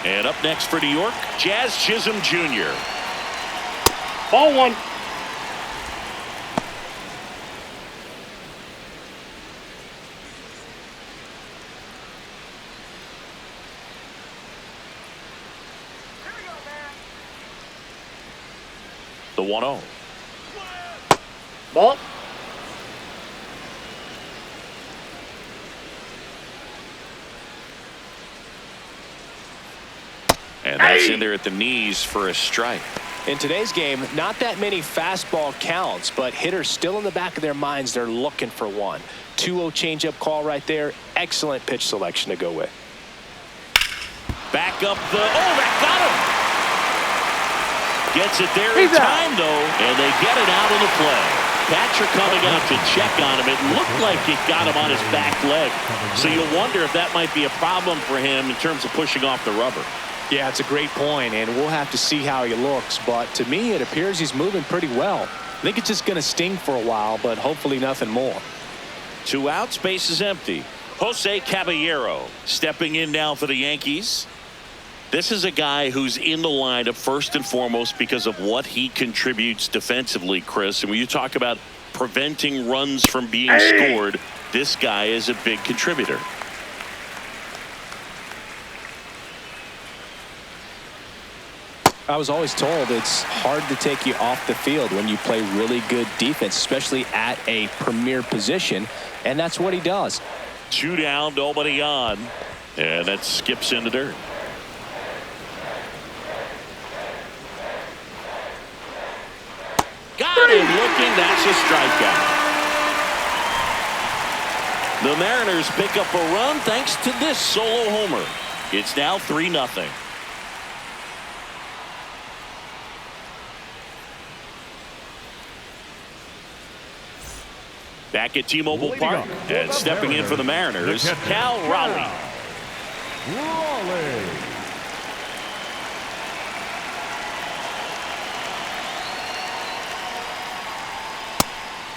Speaker 1: And up next for New York, Jazz Chisholm Jr.
Speaker 3: Ball one.
Speaker 1: The 1-0.
Speaker 3: Ball.
Speaker 1: And that's in there at the knees for a strike.
Speaker 2: In today's game, not that many fastball counts, but hitters still in the back of their minds, they're looking for one. 2-0 changeup call right there. Excellent pitch selection to go with.
Speaker 1: Back up the, that got him. Gets it there in time, though, and they get it out of the play. Catcher coming out to check on him. It looked like it got him on his back leg. So you'll wonder if that might be a problem for him in terms of pushing off the rubber.
Speaker 2: Yeah, it's a great point, and we'll have to see how he looks. But to me, it appears he's moving pretty well. I think it's just going to sting for a while, but hopefully nothing more.
Speaker 1: 2 outs, base is empty. Jose Caballero stepping in now for the Yankees. This is a guy who's in the lineup first and foremost because of what he contributes defensively, Chris. And when you talk about preventing runs from being scored, this guy is a big contributor.
Speaker 2: I was always told it's hard to take you off the field when you play really good defense, especially at a premier position, and that's what he does.
Speaker 1: 2 down, nobody on, and that skips in the dirt. Got him looking. That's a strikeout. The Mariners pick up a run thanks to this solo homer. It's now 3-0. Back at T-Mobile Park and stepping in for the Mariners, Cal Raleigh.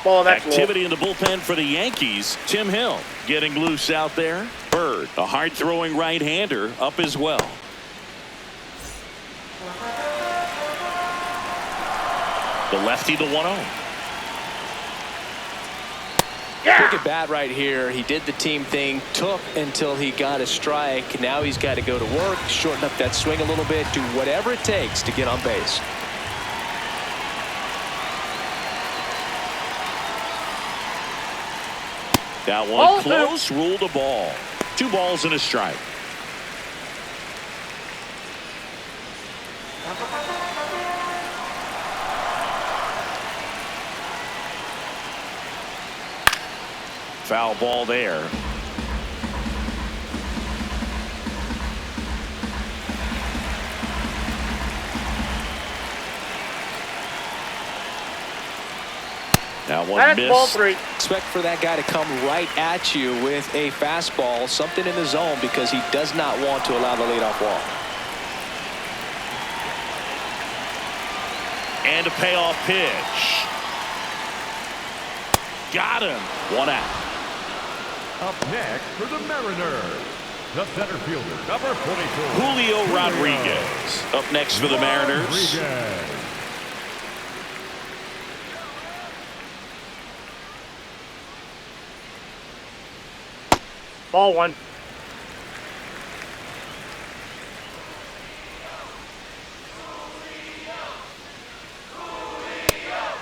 Speaker 3: Ball, that's
Speaker 1: Activity in the bullpen for the Yankees. Tim Hill getting loose out there. Bird, a hard-throwing right-hander, up as well. The lefty, the 1-0.
Speaker 2: Quick at bat right here. He did the team thing, took until he got a strike. Now he's got to go to work, shorten up that swing a little bit, do whatever it takes to get on base.
Speaker 1: That one close, ruled a ball. 2 balls and a strike. Foul ball there. That one
Speaker 3: That's
Speaker 1: missed.
Speaker 3: ball 3.
Speaker 2: Expect for that guy to come right at you with a fastball, something in the zone, because he does not want to allow the leadoff walk.
Speaker 1: And a payoff pitch. Got him. 1 out.
Speaker 4: Up next for the Mariners, the center fielder, number 44,
Speaker 1: Julio Rodriguez. Up next for the Mariners.
Speaker 3: Ball 1.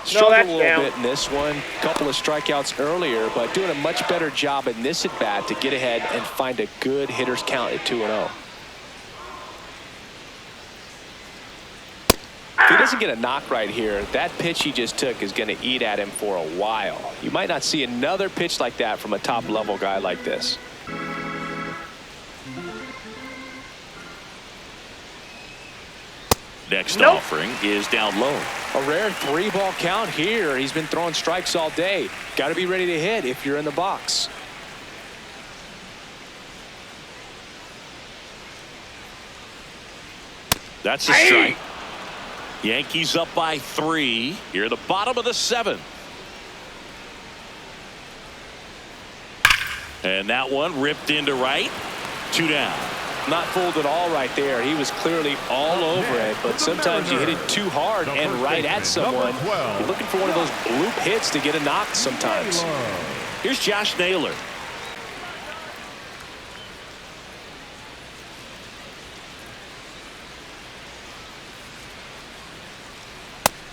Speaker 2: Struggled
Speaker 3: that's
Speaker 2: a little
Speaker 3: down.
Speaker 2: bit in this one. Couple of strikeouts earlier, but doing a much better job in this at bat to get ahead and find a good hitter's count at 2-0. If he doesn't get a knock right here, that pitch he just took is going to eat at him for a while. You might not see another pitch like that from a top-level guy like this.
Speaker 1: Next offering is down low.
Speaker 2: A rare 3-ball count here. He's been throwing strikes all day. Got to be ready to hit if you're in the box.
Speaker 1: That's a strike. Yankees up by 3 here at the bottom of the 7th. And that one ripped into right. 2 down.
Speaker 2: Not fooled at all right there. He was clearly all over it, but sometimes you hit it too hard and right at someone. You're looking for one of those bloop hits to get a knock sometimes.
Speaker 1: Here's Josh Naylor.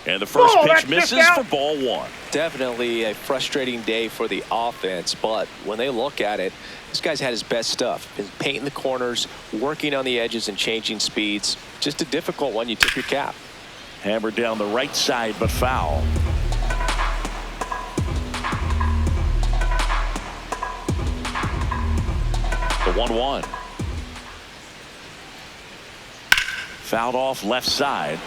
Speaker 1: And the first pitch misses for ball 1.
Speaker 2: Definitely a frustrating day for the offense, but when they look at it, this guy's had his best stuff. Been painting the corners, working on the edges and changing speeds. Just a difficult one. You tip your cap.
Speaker 1: Hammered down the right side, but foul. The 1-1. Fouled off left side.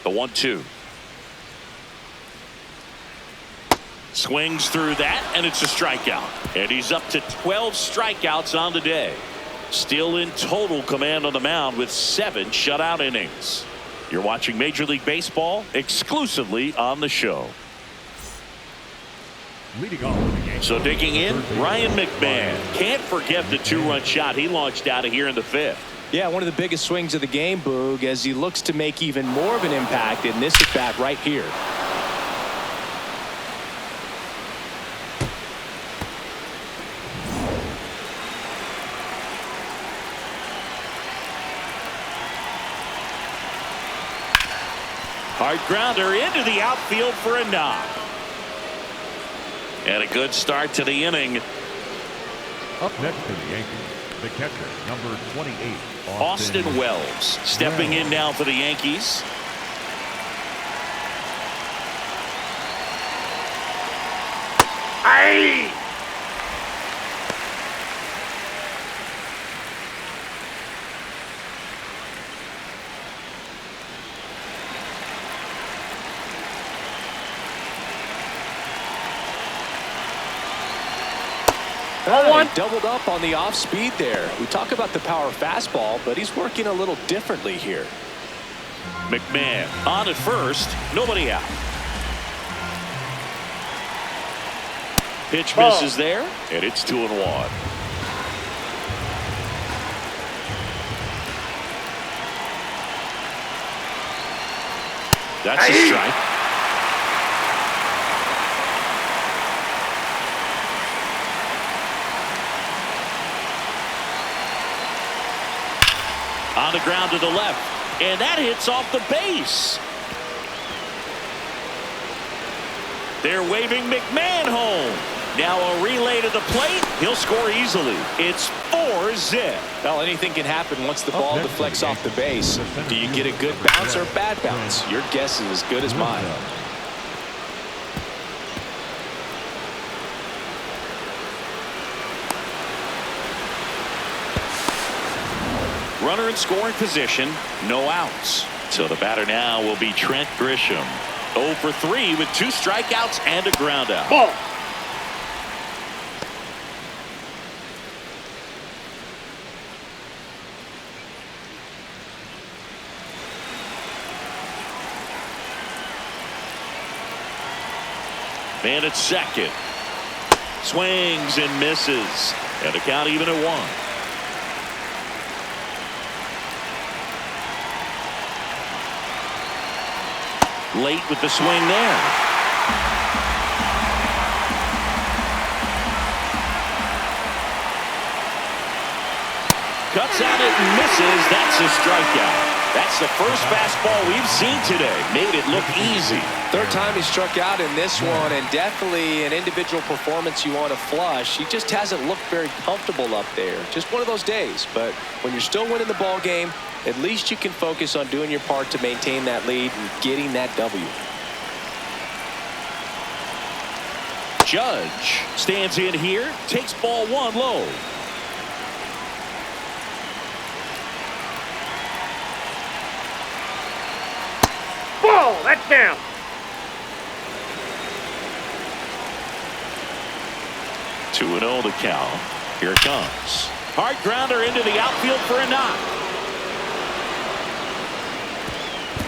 Speaker 1: The 1-2. Swings through that, and it's a strikeout. And he's up to 12 strikeouts on the day. Still in total command on the mound with 7 shutout innings. You're watching Major League Baseball exclusively on the show. So digging in, Ryan McMahon. Can't forget the 2-run shot he launched out of here in the 5th.
Speaker 2: Yeah, one of the biggest swings of the game, Boog, as he looks to make even more of an impact in this at bat right here.
Speaker 1: Hard grounder into the outfield for a knock. And a good start to the inning.
Speaker 4: Up next to the Yankees, the catcher, number 28,
Speaker 1: Austin Wells stepping in now for the Yankees.
Speaker 3: Aye!
Speaker 2: He doubled up on the off speed there. We talk about the power fastball, but he's working a little differently here.
Speaker 1: McMahon on at first, nobody out. Pitch misses there, and it's 2-1. That's a strike. On the ground to the left, and that hits off the base. They're waving McMahon home. Now a relay to the plate. He'll score easily. It's 4-zip.
Speaker 2: Well, anything can happen once the ball deflects off the base. Do you get a good bounce or a bad bounce? Your guess is as good as mine.
Speaker 1: Runner in scoring position, no outs. So the batter now will be Trent Grisham. 0 for 3 with 2 strikeouts and a ground out.
Speaker 3: Ball.
Speaker 1: Man at second. Swings and misses. And the count even at 1. Late with the swing there. Cuts at it and misses. That's a strikeout. That's the first fastball we've seen today. Made it look easy.
Speaker 2: Third time he struck out in this one, and definitely an individual performance you want to flush. He just hasn't looked very comfortable up there. Just one of those days. But when you're still winning the ball game, at least you can focus on doing your part to maintain that lead and getting that W.
Speaker 1: Judge stands in here, takes ball 1 low.
Speaker 3: Ball. That's down.
Speaker 1: 2-0 the count. Here it comes. Hard grounder into the outfield for a knock.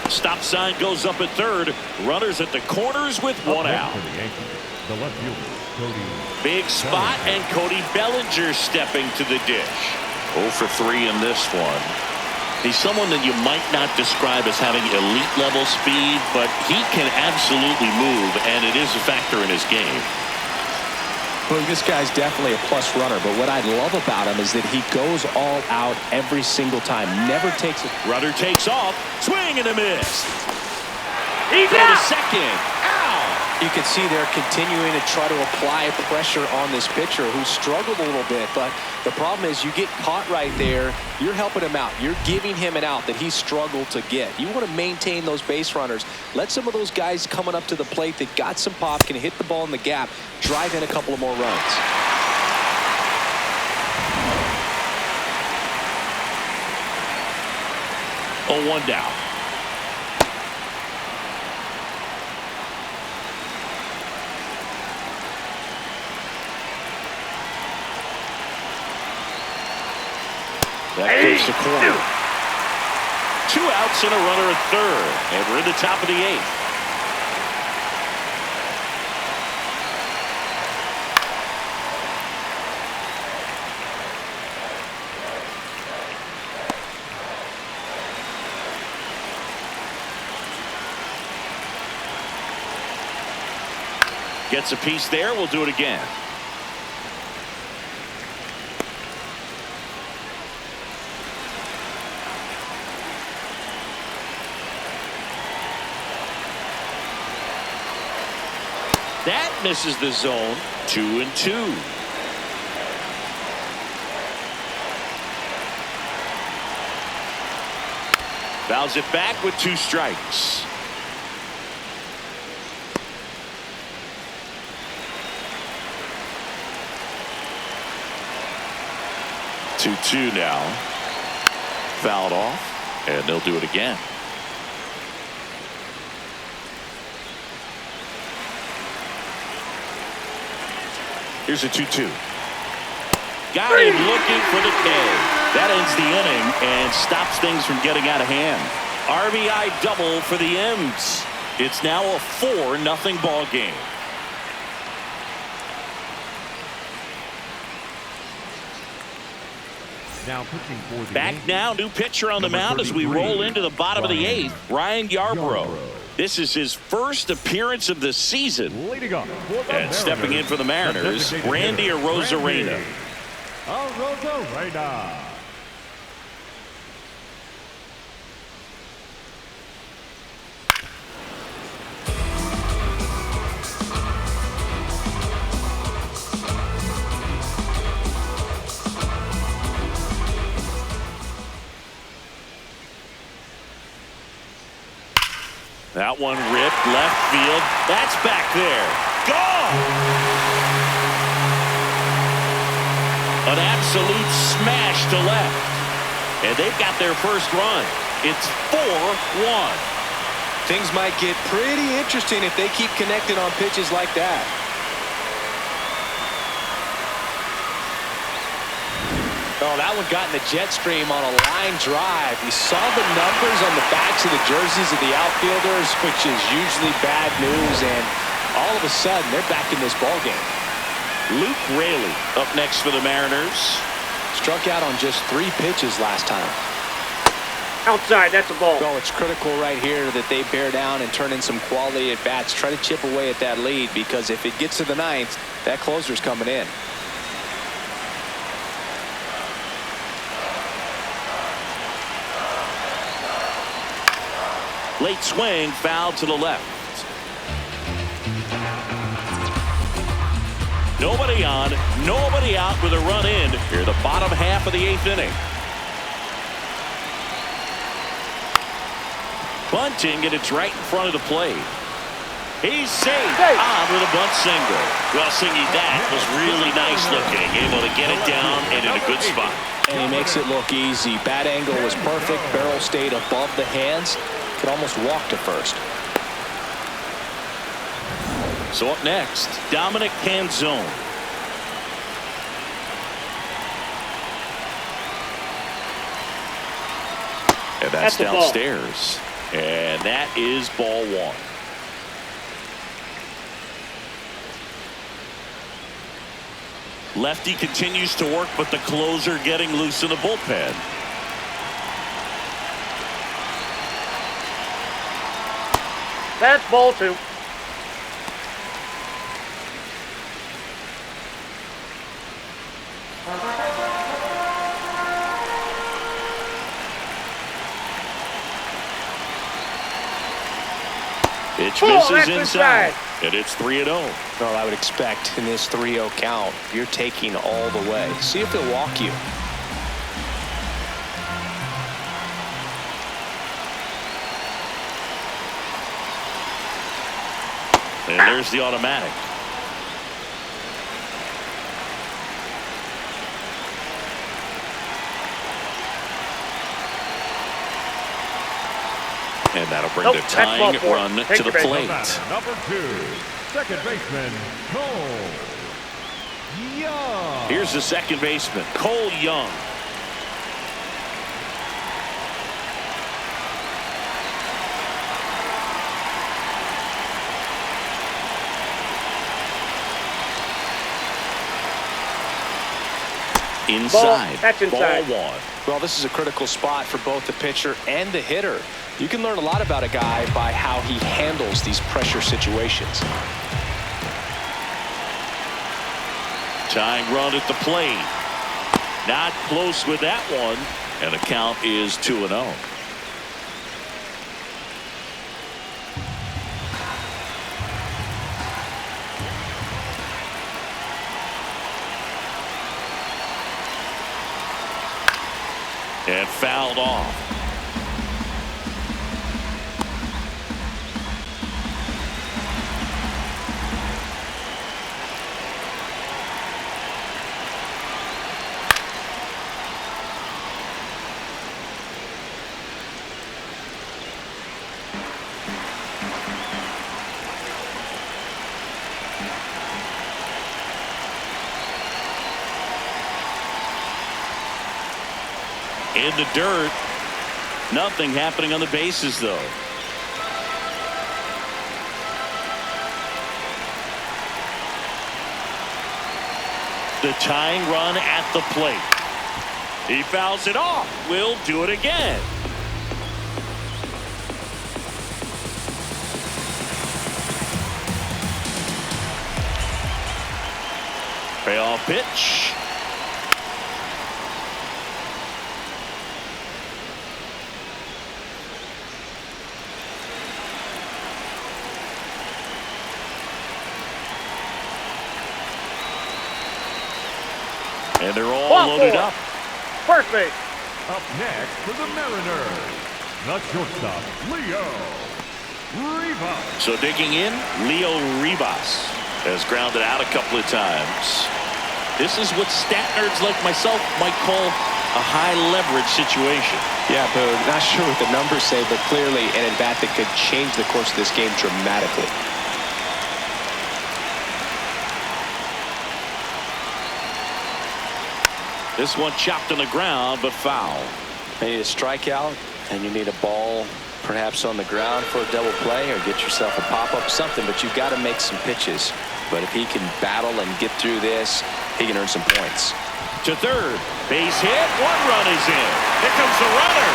Speaker 1: Stop sign goes up at third. Runners at the corners with one out.
Speaker 4: For the Yankees, the left fielder, Cody.
Speaker 1: Big spot, and Cody Bellinger stepping to the dish. 0 for 3 in this one. He's someone that you might not describe as having elite level speed, but he can absolutely move, and it is a factor in his game.
Speaker 2: Well, this guy's definitely a plus runner, but what I love about him is that he goes all out every single time. Never takes it.
Speaker 1: Runner takes off. Swing and a miss.
Speaker 3: He's
Speaker 1: Go
Speaker 3: out.
Speaker 1: to second. Ow!
Speaker 2: You can see they're continuing to try to apply pressure on this pitcher who struggled a little bit, but the problem is you get caught right there. You're helping him out. You're giving him an out that he struggled to get. You want to maintain those base runners. Let some of those guys coming up to the plate that got some pop, can hit the ball in the gap, drive in a couple of more runs.
Speaker 1: Oh, 1 down. That goes to corner. 2 outs and a runner at third, and we're in the top of the 8th. Gets a piece there. We'll do it again. That misses the zone. 2-2. Fouls it back with 2 strikes. Two now. Fouled off, and they'll do it again. Here's a 2-2. Got him looking for the K. That ends the inning and stops things from getting out of hand. RBI double for the M's. It's now a 4-0 ball game.
Speaker 4: Now pitching for the
Speaker 1: Back
Speaker 4: Yankees,
Speaker 1: now, new pitcher on the
Speaker 4: number
Speaker 1: mound as we
Speaker 4: 33,
Speaker 1: roll into the bottom of the 8th. Ryan Yarbrough.
Speaker 4: Yarbrough.
Speaker 1: This is his first appearance of the season.
Speaker 4: leading off for the
Speaker 1: And stepping in for the Mariners, Randy Arozarena.
Speaker 4: Arozarena.
Speaker 1: That one ripped left field. That's back there. Gone! An absolute smash to left. And they've got their first run. It's 4-1.
Speaker 2: Things might get pretty interesting if they keep connected on pitches like that. Oh, that one got in the jet stream on a line drive. You saw the numbers on the backs of the jerseys of the outfielders, which is usually bad news, and all of a sudden they're back in this ball game.
Speaker 1: Luke Raley up next for the Mariners.
Speaker 2: Struck out on just 3 pitches last time.
Speaker 3: Outside, that's a ball.
Speaker 2: Oh, it's critical right here that they bear down and turn in some quality at bats. Try to chip away at that lead, because if it gets to the 9th, that closer's coming in.
Speaker 1: Late swing, foul to the left. Nobody on, nobody out with a run in here, the bottom half of the 8th inning. Bunting, and it's right in front of the plate. He's safe on with a bunt single. Well, Singy, that was really nice looking. Able to get it down and in a good spot.
Speaker 2: And he makes it look easy. Bat angle was perfect. Barrel stayed above the hands. Could almost walk to first.
Speaker 1: So up next, Dominic Canzone. And that's
Speaker 3: the ball.
Speaker 1: downstairs. And that is ball one. Lefty continues to work, but the closer getting loose in the bullpen.
Speaker 3: That's ball two.
Speaker 1: Pitch
Speaker 3: Oh,
Speaker 1: misses
Speaker 3: that's
Speaker 1: inside.
Speaker 3: inside.
Speaker 1: And it's 3-0.
Speaker 2: Well, I would expect in this 3-0 count, you're taking all the way. See if he'll walk you.
Speaker 1: And there's the automatic. And that'll bring the
Speaker 3: Nope, that's ball
Speaker 1: tying
Speaker 3: four.
Speaker 1: run
Speaker 3: Take
Speaker 1: to the
Speaker 3: your base.
Speaker 1: plate.
Speaker 4: Number 2, second baseman, Cole Young.
Speaker 1: Here's the second baseman, Cole Young. Inside.
Speaker 3: That's inside.
Speaker 1: Ball one.
Speaker 2: Well, this is a critical spot for both the pitcher and the hitter. You can learn a lot about a guy by how he handles these pressure situations.
Speaker 1: Tying run at the plate. Not close with that one. And the count is 2-0. And fouled off. In the dirt. Nothing happening on the bases, though. The tying run at the plate. He fouls it off. We'll do it again. Payoff pitch. And they're all loaded up.
Speaker 3: First base.
Speaker 4: Up next for the Mariners, the shortstop, Leo Rivas.
Speaker 1: So digging in, Leo Rivas has grounded out a couple of times. This is what stat nerds like myself might call a high leverage situation.
Speaker 2: Yeah, but not sure what the numbers say, but clearly an at-bat that could change the course of this game dramatically.
Speaker 1: This one chopped on the ground, but foul.
Speaker 2: You need a strikeout, and you need a ball perhaps on the ground for a double play, or get yourself a pop-up, something, but you've got to make some pitches. But if he can battle and get through this, he can earn some points.
Speaker 1: To third, base hit, one run is in. Here comes the runner.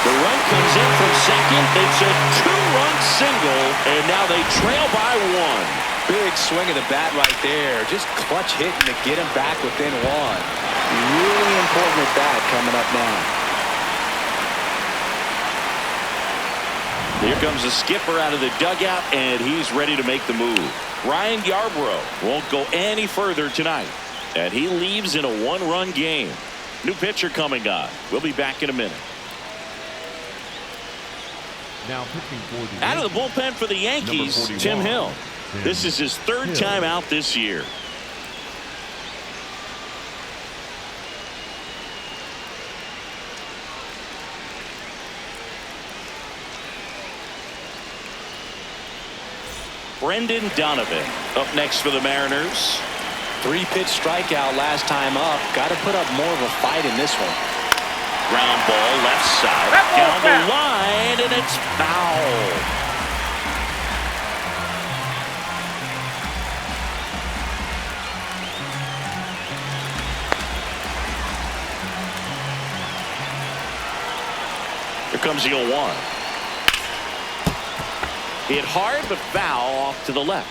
Speaker 1: The run comes in from second. It's a two-run single, and now they trail by one.
Speaker 2: Big swing of the bat right there. Just clutch hitting to get him back within one. Really important at bat coming up now.
Speaker 1: Here comes the skipper out of the dugout, and he's ready to make the move. Ryan Yarbrough won't go any further tonight, and he leaves in a one-run game. New pitcher coming on. We'll be back in a minute.
Speaker 4: Now pitching for the
Speaker 1: Out of the
Speaker 4: Yankees,
Speaker 1: bullpen for the Yankees,
Speaker 4: number 41,
Speaker 1: Tim Hill. This is his third
Speaker 4: Hill.
Speaker 1: time out this year. Brendan Donovan up next for the Mariners.
Speaker 2: 3-pitch strikeout last time up. Got to put up more of a fight in this one.
Speaker 1: Ground ball left side. Down the line, and it's foul. Here comes the 0-1. Hit hard, but foul off to the left.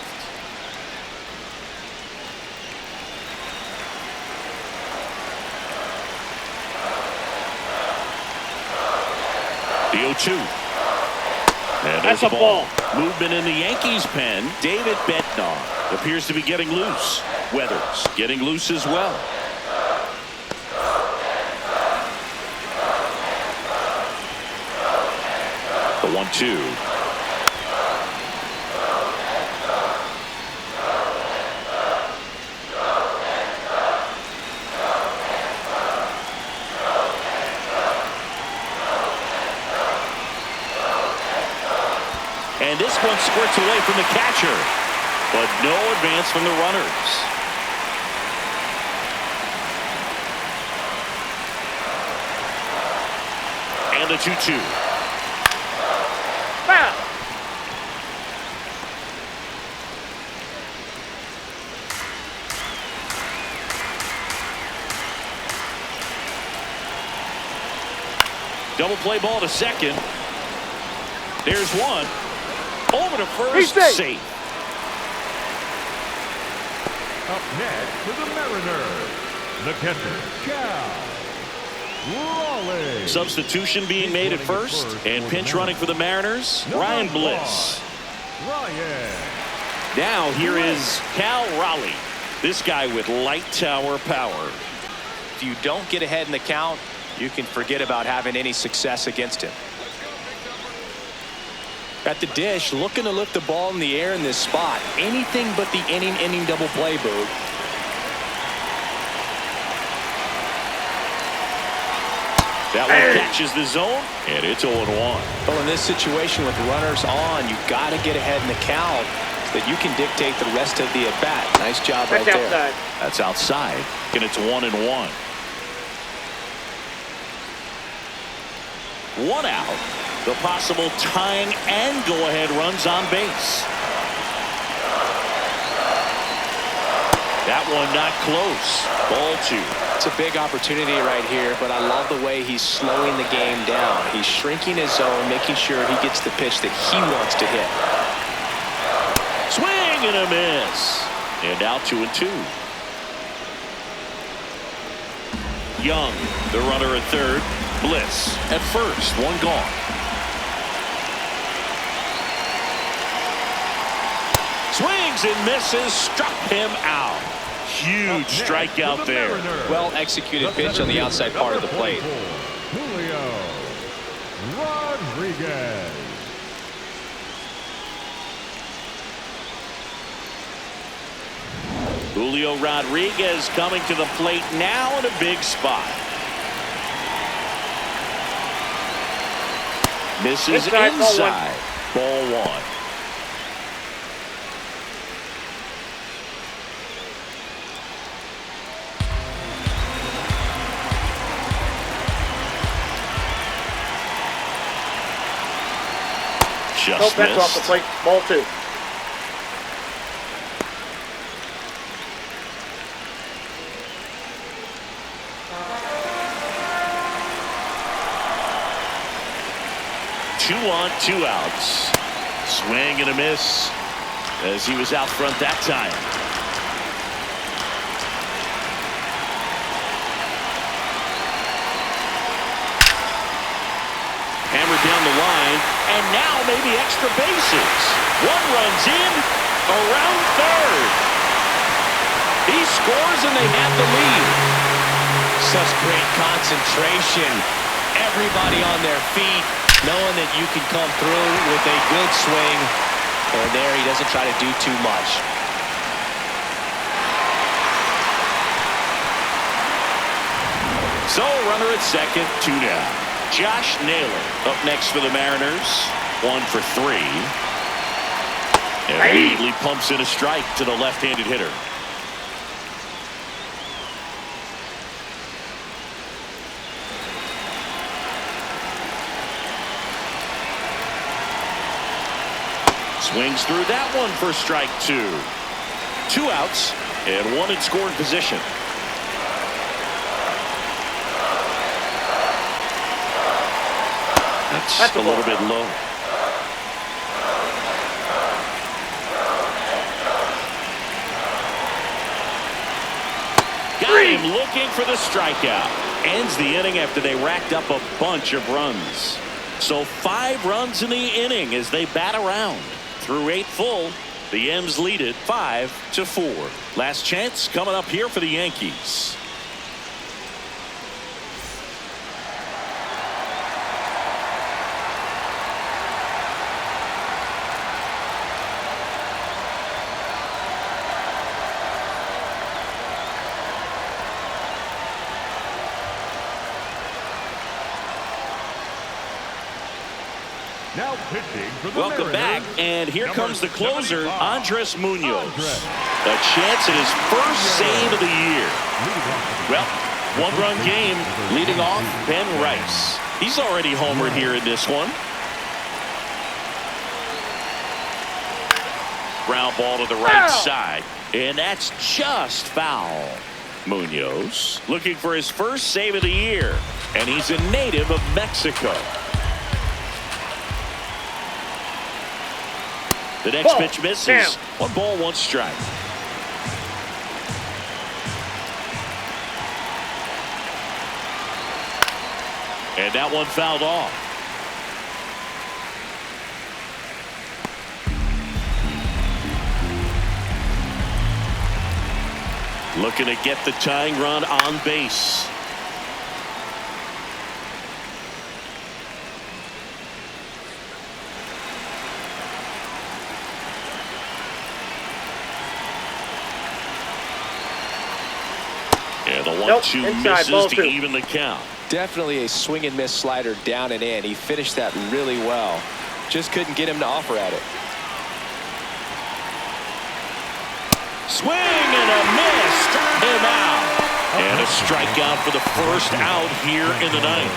Speaker 1: The 0-2. And there's a ball. Movement in the Yankees pen. David Bednar appears to be getting loose. Weathers getting loose as well. The 1-2. And this one squirts away from the catcher, but no advance from the runners. And the 2-2.
Speaker 3: Foul.
Speaker 1: Double play ball to second. There's one. Over to first.
Speaker 3: He's safe.
Speaker 1: Safe.
Speaker 4: Up next for the Mariners, the catcher, Cal Raleigh.
Speaker 1: Substitution being made at first, and pinch running for the Mariners, Ryan Bliss.
Speaker 4: Ryan.
Speaker 1: Now here is Cal Raleigh. This guy with light tower power.
Speaker 2: If you don't get ahead in the count, you can forget about having any success against him. At the dish, looking to lift the ball in the air in this spot. Anything but the inning double play, Boog.
Speaker 1: That one catches the zone, and it's 0-1.
Speaker 2: Well, in this situation with runners on, you've got to get ahead in the count so that you can dictate the rest of the at-bat. Nice job right
Speaker 3: That's
Speaker 2: there.
Speaker 3: outside.
Speaker 1: That's outside, and it's 1-1. 1 out. The possible tying and go-ahead runs on base. That one not close. Ball 2.
Speaker 2: It's a big opportunity right here, but I love the way he's slowing the game down. He's shrinking his zone, making sure he gets the pitch that he wants to hit.
Speaker 1: Swing and a miss. And now 2-2. Young, the runner at third. Bliss at first. One gone. Swings and misses. Struck him out. Huge strikeout there.
Speaker 2: Well executed pitch on the outside part of the plate.
Speaker 4: Julio Rodriguez.
Speaker 1: Julio Rodriguez coming to the plate now in a big spot. Misses inside. Ball 1. Just
Speaker 3: That's off the
Speaker 1: missed.
Speaker 3: plate. Ball 2.
Speaker 1: Two on, 2 outs. Swing and a miss as he was out front that time. Hammered down the line, and now maybe extra bases. One runs in, around third. He scores and they have the lead.
Speaker 2: Such great concentration. Everybody on their feet, knowing that you can come through with a good swing. And there he doesn't try to do too much.
Speaker 1: So runner at second, 2 down. Josh Naylor up next for the Mariners. 1 for 3. And immediately pumps in a strike to the left-handed hitter. Swings through that one for strike 2. 2 outs and 1 in scoring position. That's a little bit low. Got him looking for the strikeout. Ends the inning after they racked up a bunch of runs. So 5 runs in the inning as they bat around. Through 8 full, the M's lead it 5-4. Last chance coming up here for the Yankees.
Speaker 4: Now pitching for the
Speaker 1: Welcome back, and here comes the closer, Andres Munoz. A chance at his first save of the year. Well, 1-run game, leading off Ben Rice. He's already homered here in this one. Ground ball to the right side, and that's just foul. Munoz looking for his first save of the year, and he's a native of Mexico. The next pitch misses.
Speaker 3: Down.
Speaker 1: 1 ball, 1 strike. And that one fouled off. Looking to get the tying run on base. And the 1-2 misses to even the count.
Speaker 2: Definitely a swing and miss slider down and in. He finished that really well. Just couldn't get him to offer at it.
Speaker 1: Swing and a miss. Struck him out. And a strikeout for the first out here in the ninth.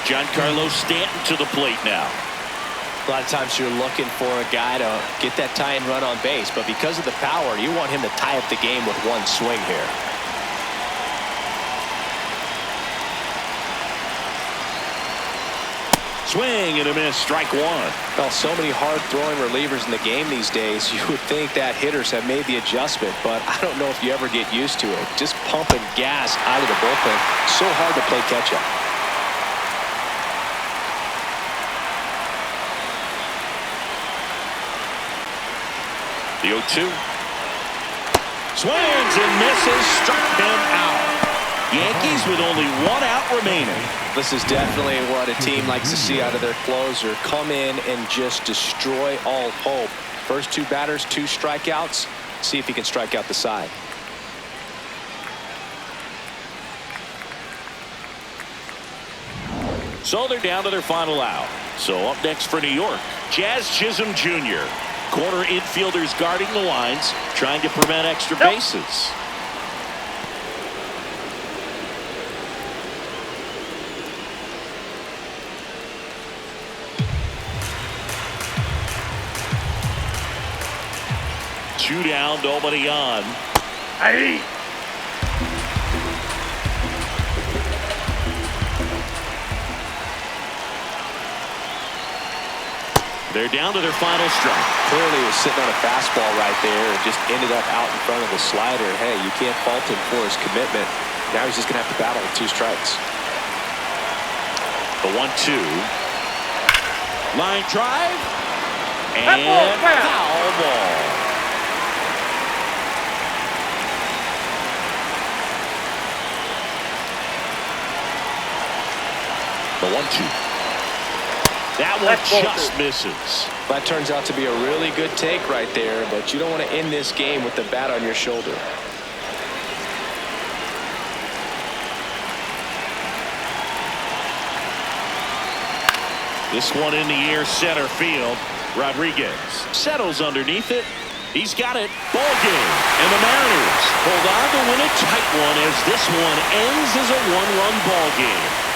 Speaker 1: Giancarlo Stanton to the plate now.
Speaker 2: A lot of times you're looking for a guy to get that tying run on base, but because of the power, you want him to tie up the game with 1 swing here.
Speaker 1: Swing and a miss, strike 1.
Speaker 2: Well, so many hard-throwing relievers in the game these days, you would think that hitters have made the adjustment, but I don't know if you ever get used to it. Just pumping gas out of the bullpen, so hard to play catch-up.
Speaker 1: The 0-2. Swings and misses, struck him out. Yankees with only 1 out remaining.
Speaker 2: This is definitely what a team likes to see out of their closer. Come in and just destroy all hope. First 2 batters, 2 strikeouts. See if he can strike out the side.
Speaker 1: So they're down to their final out. So up next for New York, Jazz Chisholm Jr. Corner infielders guarding the lines, trying to prevent extra bases. Two down, nobody on.
Speaker 3: Hey.
Speaker 1: They're down to their final strike.
Speaker 2: Clearly he was sitting on a fastball right there and just ended up out in front of the slider. Hey, you can't fault him for his commitment. Now he's just going to have to battle with 2 strikes.
Speaker 1: The 1-2. Line drive. And foul ball. The 1-2. That one just misses.
Speaker 2: That turns out to be a really good take right there, but you don't want to end this game with the bat on your shoulder.
Speaker 1: This one in the air, center field. Rodriguez settles underneath it. He's got it. Ball game. And the Mariners hold on to win a tight one as this one ends as a 1-run ball game.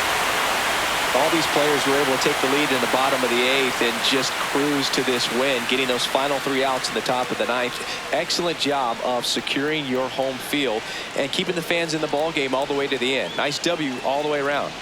Speaker 2: All these players were able to take the lead in the bottom of the 8th and just cruise to this win, getting those final 3 outs in the top of the 9th. Excellent job of securing your home field and keeping the fans in the ball game all the way to the end. Nice W all the way around.